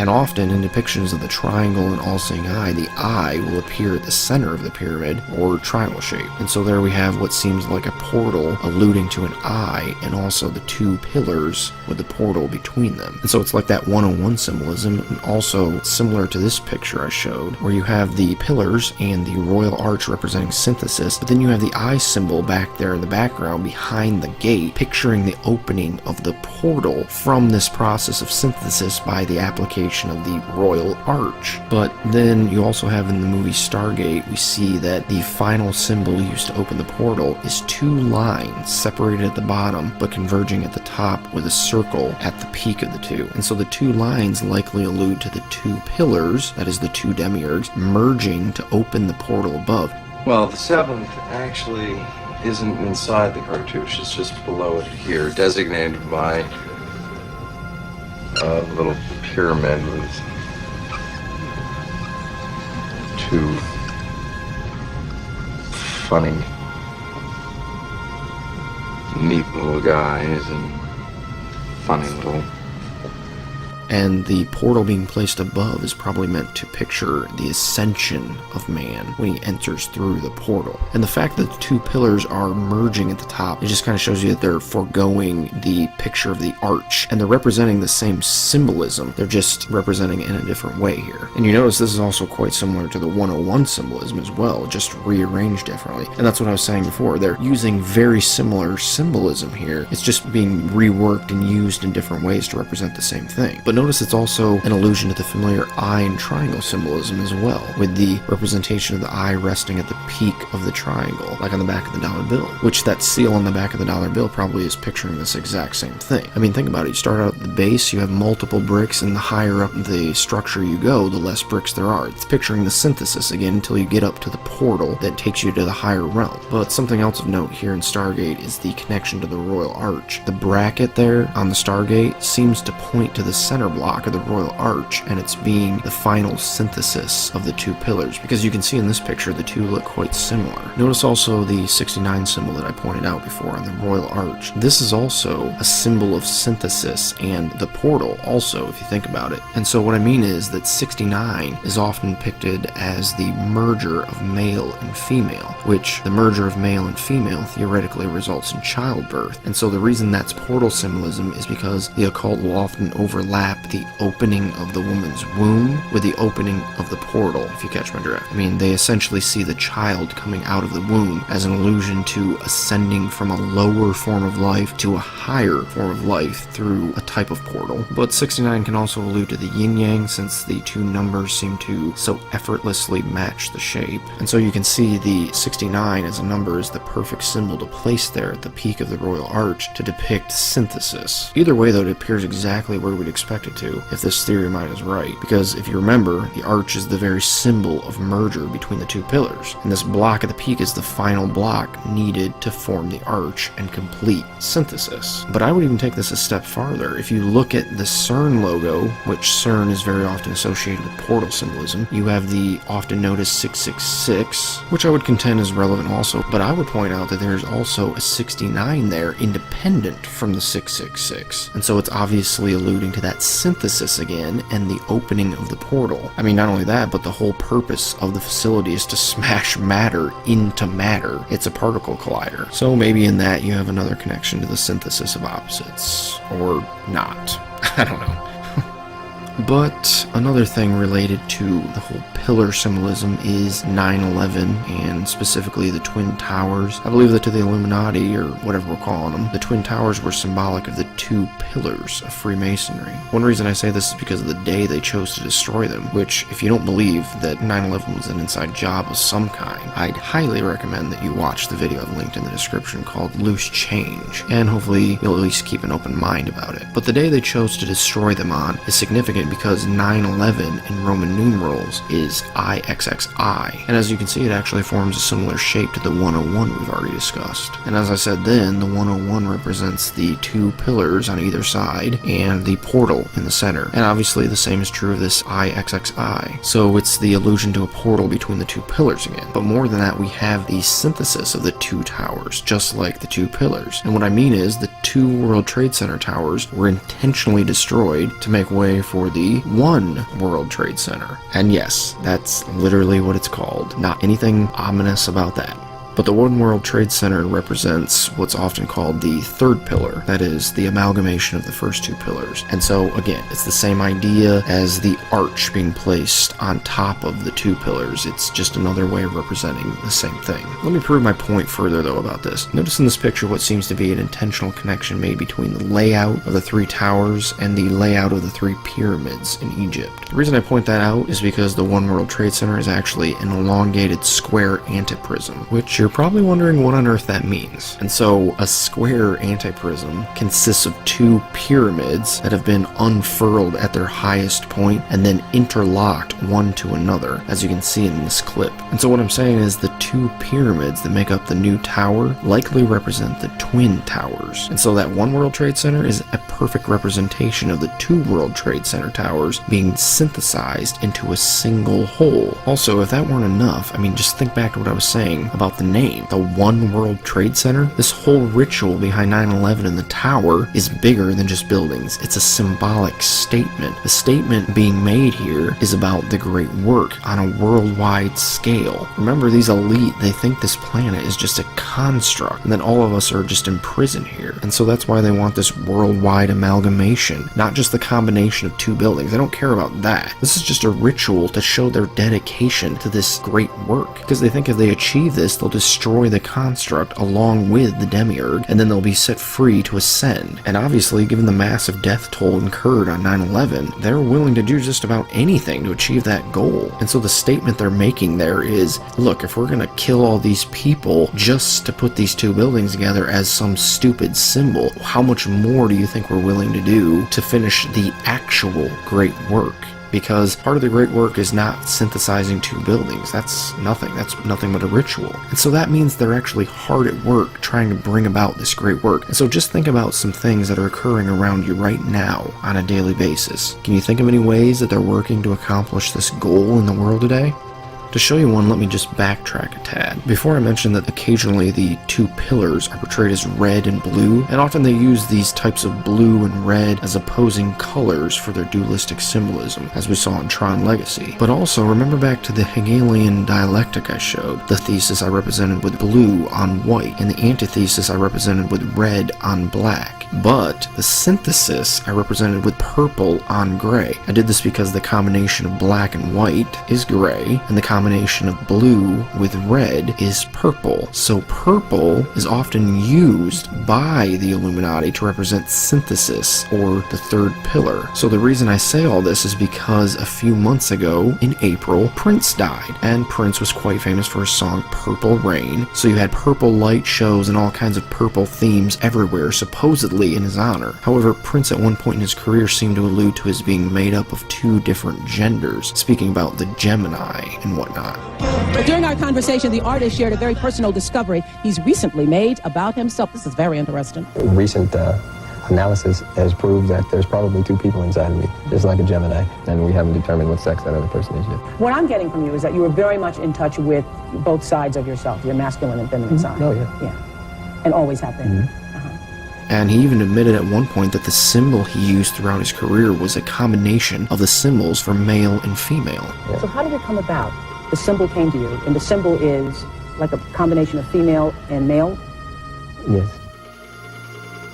And often in depictions of the triangle and all-seeing eye, the eye will appear at the center of the pyramid or triangle shape. And so there we have what seems like a portal alluding to an eye and also the two pillars with the portal between them. And so it's like that 101 symbolism, and also similar to this picture I showed, where you have the pillars and the royal arch representing synthesis, but then you have the eye symbol back there in the background behind the gate, picturing the opening of the portal from this process of synthesis by the application of the royal arch. But then you also have in the movie Stargate, we see that the final symbol used to open the portal is two lines separated at the bottom but converging at the top with a circle at the peak of the two. And so the two lines likely allude to the two pillars, that is the two demiurges, merging to open the portal above. Well, the seventh actually isn't inside the cartouche, it's just below it here, designated by a little pyramid with two funny, neat little guys and funny little... And the portal being placed above is probably meant to picture the ascension of man when he enters through the portal. And the fact that the two pillars are merging at the top, it just kind of shows you that they're foregoing the picture of the arch. And they're representing the same symbolism, they're just representing it in a different way here. And you notice this is also quite similar to the 101 symbolism as well, just rearranged differently. And that's what I was saying before, they're using very similar symbolism here. It's just being reworked and used in different ways to represent the same thing. But notice it's also an allusion to the familiar eye and triangle symbolism as well, with the representation of the eye resting at the peak of the triangle, like on the back of the dollar bill, which that seal on the back of the dollar bill probably is picturing this exact same thing. I mean, think about it. You start out at the base, you have multiple bricks, and the higher up the structure you go, the less bricks there are. It's picturing the synthesis again until you get up to the portal that takes you to the higher realm. But something else of note here in Stargate is the connection to the Royal Arch. The bracket there on the Stargate seems to point to the center block of the Royal Arch, and it's being the final synthesis of the two pillars, because you can see in this picture the two look quite similar. Notice also the 69 symbol that I pointed out before on the Royal Arch. This is also a symbol of synthesis, and the portal also, if you think about it. And so what I mean is that 69 is often depicted as the merger of male and female, which the merger of male and female theoretically results in childbirth. And so the reason that's portal symbolism is because the occult will often overlap the opening of the woman's womb with the opening of the portal, if you catch my drift. I mean, they essentially see the child coming out of the womb as an allusion to ascending from a lower form of life to a higher form of life through a type of portal. But 69 can also allude to the yin-yang, since the two numbers seem to so effortlessly match the shape. And so you can see the 69 as a number is the perfect symbol to place there at the peak of the Royal Arch to depict synthesis. Either way though, it appears exactly where we'd expect it to, if this theory of mine is right, because if you remember, the arch is the very symbol of merger between the two pillars, and this block at the peak is the final block needed to form the arch and complete synthesis. But I would even take this a step farther. If you look at the CERN logo, which CERN is very often associated with portal symbolism, you have the often noticed 666, which I would contend is relevant also, but I would point out that there's also a 69 there independent from the 666, and so it's obviously alluding to that synthesis again and the opening of the portal. I mean, not only that, but the whole purpose of the facility is to smash matter into matter. It's a particle collider. So maybe in that you have another connection to the synthesis of opposites, or not. I don't know. But another thing related to the whole pillar symbolism is 9/11, and specifically the Twin Towers. I believe that to the Illuminati, or whatever we're calling them, the Twin Towers were symbolic of the two pillars of Freemasonry. One reason I say this is because of the day they chose to destroy them, which, if you don't believe that 9/11 was an inside job of some kind, I'd highly recommend that you watch the video I've linked in the description called Loose Change, and hopefully you'll at least keep an open mind about it. But the day they chose to destroy them on is significant because 9/11 in Roman numerals is IXXI, and as you can see, it actually forms a similar shape to the 101 we've already discussed. And as I said then, the 101 represents the two pillars on either side and the portal in the center, and obviously the same is true of this IXXI, so it's the allusion to a portal between the two pillars again. But more than that, we have the synthesis of the two towers, just like the two pillars. And what I mean is the two World Trade Center towers were intentionally destroyed to make way for the One World Trade Center. And yes, that's literally what it's called. Not anything ominous about that. But the One World Trade Center represents what's often called the third pillar, that is, the amalgamation of the first two pillars. And so, again, it's the same idea as the arch being placed on top of the two pillars. It's just another way of representing the same thing. Let me prove my point further, though, about this. Notice in this picture what seems to be an intentional connection made between the layout of the three towers and the layout of the three pyramids in Egypt. The reason I point that out is because the One World Trade Center is actually an elongated square antiprism, which you're probably wondering what on earth that means. And so a square antiprism consists of two pyramids that have been unfurled at their highest point and then interlocked one to another, as you can see in this clip. And so what I'm saying is the two pyramids that make up the new tower likely represent the Twin Towers. And so that One World Trade Center is a perfect representation of the two World Trade Center towers being synthesized into a single whole. Also, if that weren't enough, I mean, just think back to what I was saying about the name, the One World Trade Center. This whole ritual behind 9/11 and the tower is bigger than just buildings. It's a symbolic statement. The statement being made here is about the great work on a worldwide scale. Remember, these elite, they think this planet is just a construct and that all of us are just imprisoned here. And so that's why they want this worldwide amalgamation, not just the combination of two buildings. They don't care about that. This is just a ritual to show their dedication to this great work, because they think if they achieve this, they'll destroy the construct along with the demiurge, and then they'll be set free to ascend. And obviously, given the massive death toll incurred on 9/11, they're willing to do just about anything to achieve that goal. And so the statement they're making there is, look, if we're going to kill all these people just to put these two buildings together as some stupid symbol, how much more do you think we're willing to do to finish the actual great work? Because part of the great work is not synthesizing two buildings. That's nothing but a ritual. And so that means they're actually hard at work trying to bring about this great work. And so just think about some things that are occurring around you right now on a daily basis. Can you think of any ways that they're working to accomplish this goal in the world today? To show you one, let me just backtrack a tad. Before I mentioned that occasionally the two pillars are portrayed as red and blue, and often they use these types of blue and red as opposing colors for their dualistic symbolism, as we saw in Tron Legacy. But also, remember back to the Hegelian dialectic I showed. The thesis I represented with blue on white, and the antithesis I represented with red on black. But the synthesis I represented with purple on gray. I did this because the combination of black and white is gray, and the combination of blue with red is purple. So purple is often used by the Illuminati to represent synthesis, or the third pillar. So the reason I say all this is because a few months ago, in April, Prince died, and Prince was quite famous for his song Purple Rain. So you had purple light shows and all kinds of purple themes everywhere, supposedly in his honor. However, Prince at one point in his career seemed to allude to his being made up of two different genders, speaking about the Gemini and whatnot. But during our conversation, the artist shared a very personal discovery he's recently made about himself. This is very interesting. Recent analysis has proved that there's probably two people inside of me, just like a Gemini, and we haven't determined what sex that other person is yet. What I'm getting from you is that you were very much in touch with both sides of yourself, your masculine and feminine side. Oh, yeah. Yeah. And always have been. And he even admitted at one point that the symbol he used throughout his career was a combination of the symbols for male and female. Yeah. So how did it come about? The symbol came to you, and the symbol is like a combination of female and male? Yes.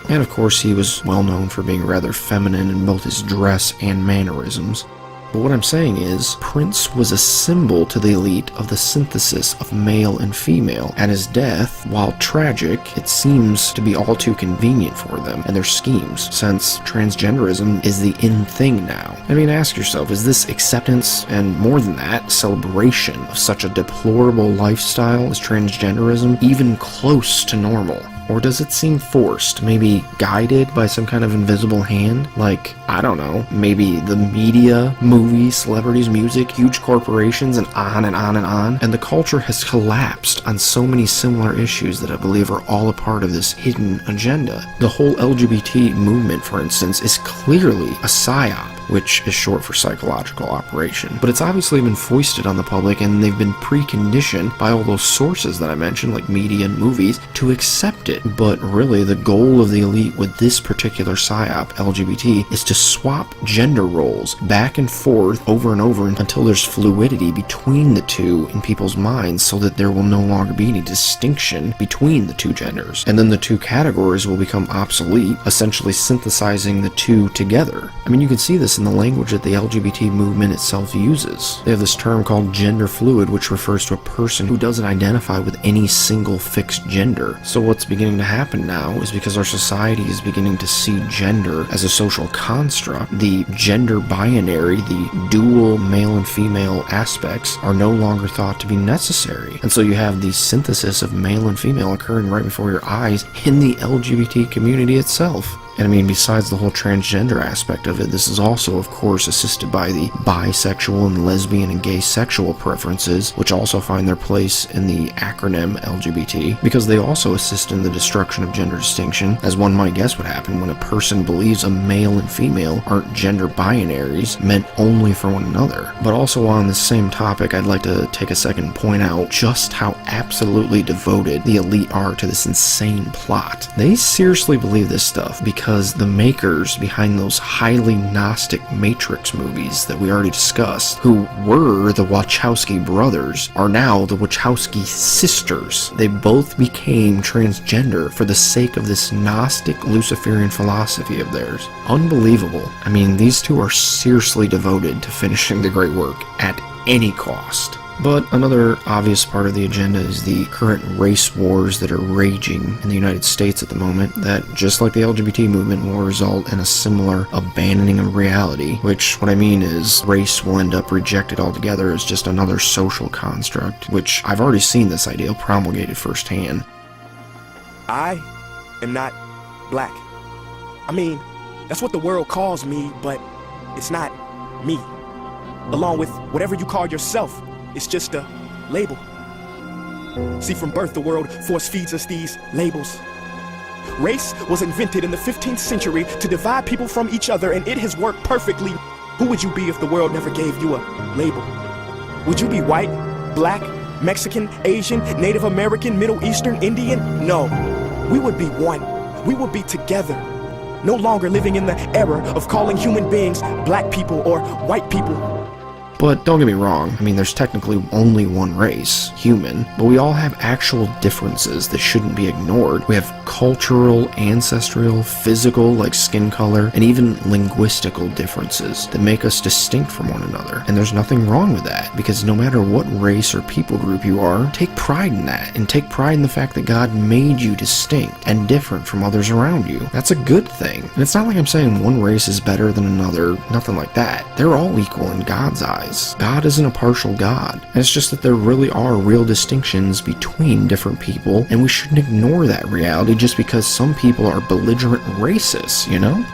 And of course, he was well known for being rather feminine in both his dress and mannerisms. But what I'm saying is, Prince was a symbol to the elite of the synthesis of male and female, and his death, while tragic, it seems to be all too convenient for them and their schemes, since transgenderism is the in thing now. I mean, ask yourself, is this acceptance, and more than that, celebration of such a deplorable lifestyle as transgenderism even close to normal? Or does it seem forced, maybe guided by some kind of invisible hand? Like, I don't know, maybe the media, movies, celebrities, music, huge corporations, and on and on and on. And the culture has collapsed on so many similar issues that I believe are all a part of this hidden agenda. The whole LGBT movement, for instance, is clearly a psyop, which is short for psychological operation. But it's obviously been foisted on the public, and they've been preconditioned by all those sources that I mentioned, like media and movies, to accept it. But really, the goal of the elite with this particular psyop, LGBT, is to swap gender roles back and forth over and over until there's fluidity between the two in people's minds, so that there will no longer be any distinction between the two genders. And then the two categories will become obsolete, essentially synthesizing the two together. I mean, you can see this in the language that the LGBT movement itself uses. They have this term called gender fluid, which refers to a person who doesn't identify with any single fixed gender. So what's beginning to happen now is, because our society is beginning to see gender as a social construct, the gender binary, the dual male and female aspects, are no longer thought to be necessary. And so you have the synthesis of male and female occurring right before your eyes in the LGBT community itself. And I mean, besides the whole transgender aspect of it, this is also, of course, assisted by the bisexual and lesbian and gay sexual preferences, which also find their place in the acronym LGBT, because they also assist in the destruction of gender distinction, as one might guess would happen when a person believes a male and female aren't gender binaries meant only for one another. But also on the same topic, I'd like to take a second and point out just how absolutely devoted the elite are to this insane plot. They seriously believe this stuff, because the makers behind those highly Gnostic Matrix movies that we already discussed, who were the Wachowski brothers, are now the Wachowski sisters. They both became transgender for the sake of this Gnostic Luciferian philosophy of theirs. Unbelievable. I mean, these two are seriously devoted to finishing the great work at any cost. But another obvious part of the agenda is the current race wars that are raging in the United States at the moment that, just like the LGBT movement, will result in a similar abandoning of reality, which what I mean is race will end up rejected altogether as just another social construct, which I've already seen this idea promulgated firsthand. I am not black. I mean, that's what the world calls me, but it's not me. Along with whatever you call yourself, it's just a label. See, from birth, the world force feeds us these labels. Race was invented in the 15th century to divide people from each other, and it has worked perfectly. Who would you be if the world never gave you a label? Would you be white, black, Mexican, Asian, Native American, Middle Eastern, Indian? No. We would be one. We would be together. No longer living in the era of calling human beings black people or white people. But don't get me wrong, I mean, there's technically only one race, human, but we all have actual differences that shouldn't be ignored. We have cultural, ancestral, physical, like skin color, and even linguistical differences that make us distinct from one another. And there's nothing wrong with that, because no matter what race or people group you are, take pride in that, and take pride in the fact that God made you distinct and different from others around you. That's a good thing. And it's not like I'm saying one race is better than another, nothing like that. They're all equal in God's eyes. God isn't a partial God, and it's just that there really are real distinctions between different people, and we shouldn't ignore that reality just because some people are belligerent racists, you know?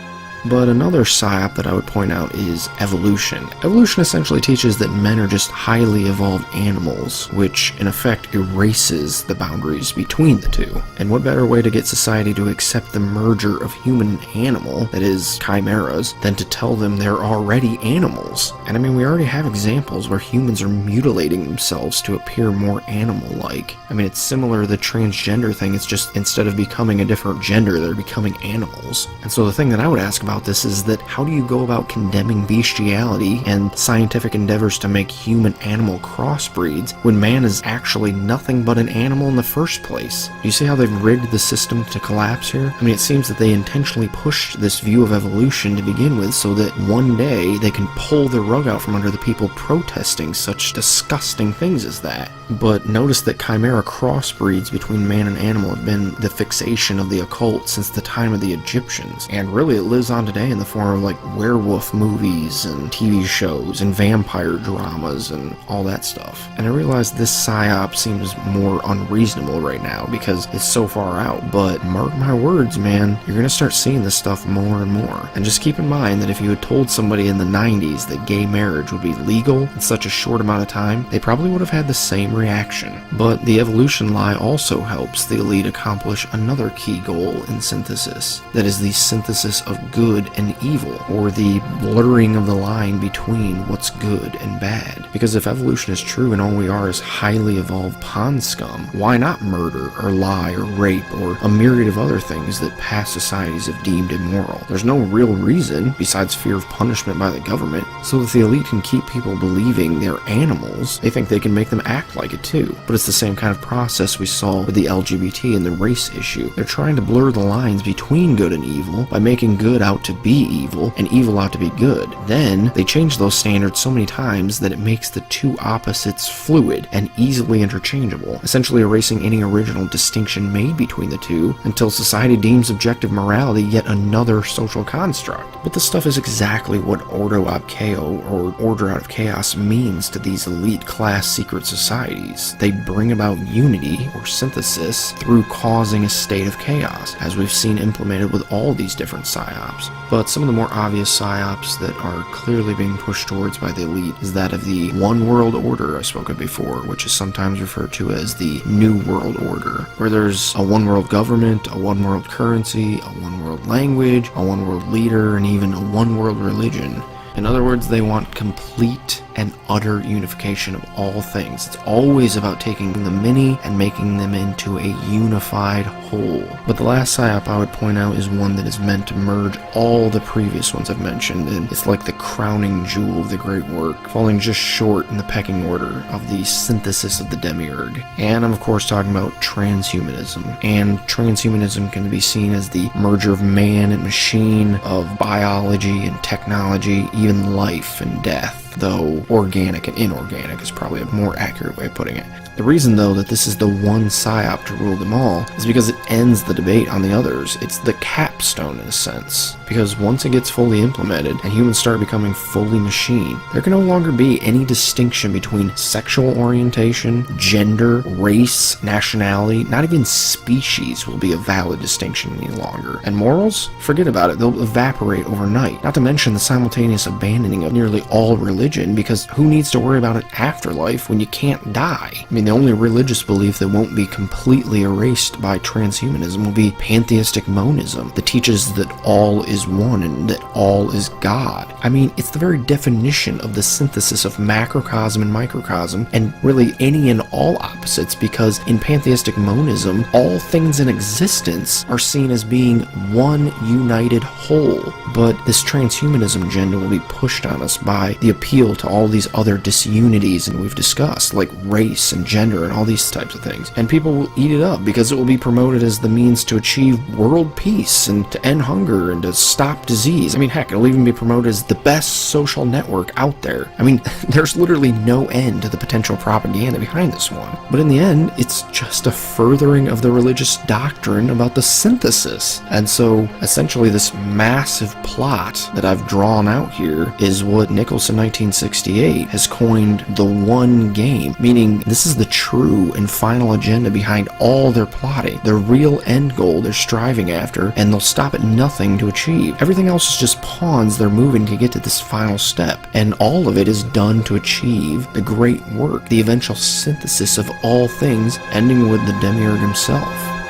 But another psyop that I would point out is evolution. Evolution essentially teaches that men are just highly evolved animals, which in effect erases the boundaries between the two. And what better way to get society to accept the merger of human and animal, that is, chimeras, than to tell them they're already animals? And I mean, we already have examples where humans are mutilating themselves to appear more animal-like. I mean, it's similar to the transgender thing, it's just instead of becoming a different gender, they're becoming animals. And so the thing that I would ask about this is that how do you go about condemning bestiality and scientific endeavors to make human-animal crossbreeds when man is actually nothing but an animal in the first place? Do you see how they've rigged the system to collapse here? I mean, it seems that they intentionally pushed this view of evolution to begin with so that one day they can pull the rug out from under the people protesting such disgusting things as that. But notice that chimera crossbreeds between man and animal have been the fixation of the occult since the time of the Egyptians, and really it lives on today in the form of like werewolf movies and TV shows and vampire dramas and all that stuff. And I realize this psyop seems more unreasonable right now because it's so far out, but mark my words, man, you're gonna start seeing this stuff more and more. And just keep in mind that if you had told somebody in the 90s that gay marriage would be legal in such a short amount of time, they probably would have had the same reaction. But the evolution lie also helps the elite accomplish another key goal in synthesis, that is the synthesis of good and evil, or the blurring of the line between what's good and bad. Because if evolution is true and all we are is highly evolved pond scum, why not murder or lie or rape or a myriad of other things that past societies have deemed immoral? There's no real reason, besides fear of punishment by the government, so that the elite can keep people believing they're animals. They think they can make them act like it too. But it's the same kind of process we saw with the LGBT and the race issue. They're trying to blur the lines between good and evil by making good out to be evil and evil out to be good. Then they change those standards so many times that it makes the two opposites fluid and easily interchangeable, essentially erasing any original distinction made between the two until society deems objective morality yet another social construct. But this stuff is exactly what ordo ab chao, or order out of chaos, means to these elite class secret societies. They bring about unity or synthesis through causing a state of chaos, as we've seen implemented with all these different psyops. But some of the more obvious psyops that are clearly being pushed towards by the elite is that of the one world order I spoke of before, which is sometimes referred to as the New World Order, where there's a one world government, a one world currency, a one world language, a one world leader, and even a one world religion. In other words, they want complete and utter unification of all things. It's always about taking the many and making them into a unified whole. But the last psyop I would point out is one that is meant to merge all the previous ones I've mentioned, and it's like the crowning jewel of the great work, falling just short in the pecking order of the synthesis of the demiurge. And I'm of course talking about transhumanism. And transhumanism can be seen as the merger of man and machine, of biology and technology, even life and death. though organic and inorganic is probably a more accurate way of putting it. The reason, though, that this is the one psyop to rule them all is because it ends the debate on the others. It's the capstone, in a sense. Because once it gets fully implemented and humans start becoming fully machine, there can no longer be any distinction between sexual orientation, gender, race, nationality, not even species will be a valid distinction any longer. And morals? Forget about it, they'll evaporate overnight. Not to mention the simultaneous abandoning of nearly all religion, because who needs to worry about an afterlife when you can't die? I mean, the only religious belief that won't be completely erased by transhumanism will be pantheistic monism, that teaches that all is one and that all is God. I mean, it's the very definition of the synthesis of macrocosm and microcosm, and really any and all opposites, because in pantheistic monism, all things in existence are seen as being one united whole. But this transhumanism agenda will be pushed on us by the appeal to all these other disunities and we've discussed, like race and gender and all these types of things. And people will eat it up because it will be promoted as the means to achieve world peace and to end hunger and to stop disease. I mean, heck, it'll even be promoted as the best social network out there. I mean, there's literally no end to the potential propaganda behind this one. But in the end, it's just a furthering of the religious doctrine about the synthesis. And so, essentially, this massive plot that I've drawn out here is what Nichols in 1968 has coined the one game, meaning this is the true and final agenda behind all their plotting, the real end goal they're striving after, and they'll stop at nothing to achieve. Everything else is just pawns they're moving to get to this final step, and all of it is done to achieve the great work, the eventual synthesis of all things, ending with the demiurge himself.